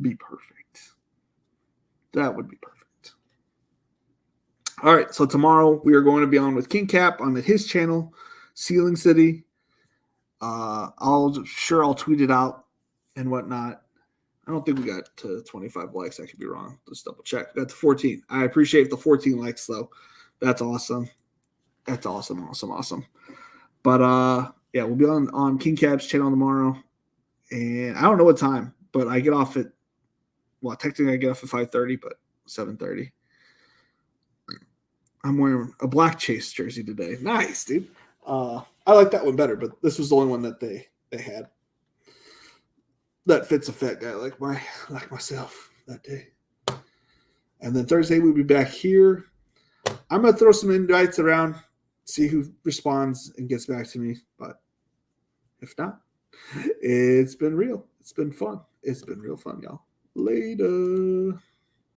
be perfect. That would be perfect. All right, so tomorrow we are going to be on with King Cap on his channel, Ceiling City. I'll tweet it out and whatnot. I don't think we got to 25 likes. I could be wrong. Let's double check. We got to 14. I appreciate the 14 likes, though. That's awesome. That's awesome. But, yeah, we'll be on King Cap's channel tomorrow. And I don't know what time, but I get off at, technically I get off at 5:30, but 7:30. I'm wearing a Black Chase jersey today. Nice, dude. I like that one better, but this was the only one that they had that fits a fat guy like myself that day. And then Thursday we'll be back here. I'm gonna throw some invites around, see who responds and gets back to me. But if not, it's been real. It's been fun. It's been real fun, y'all. Later.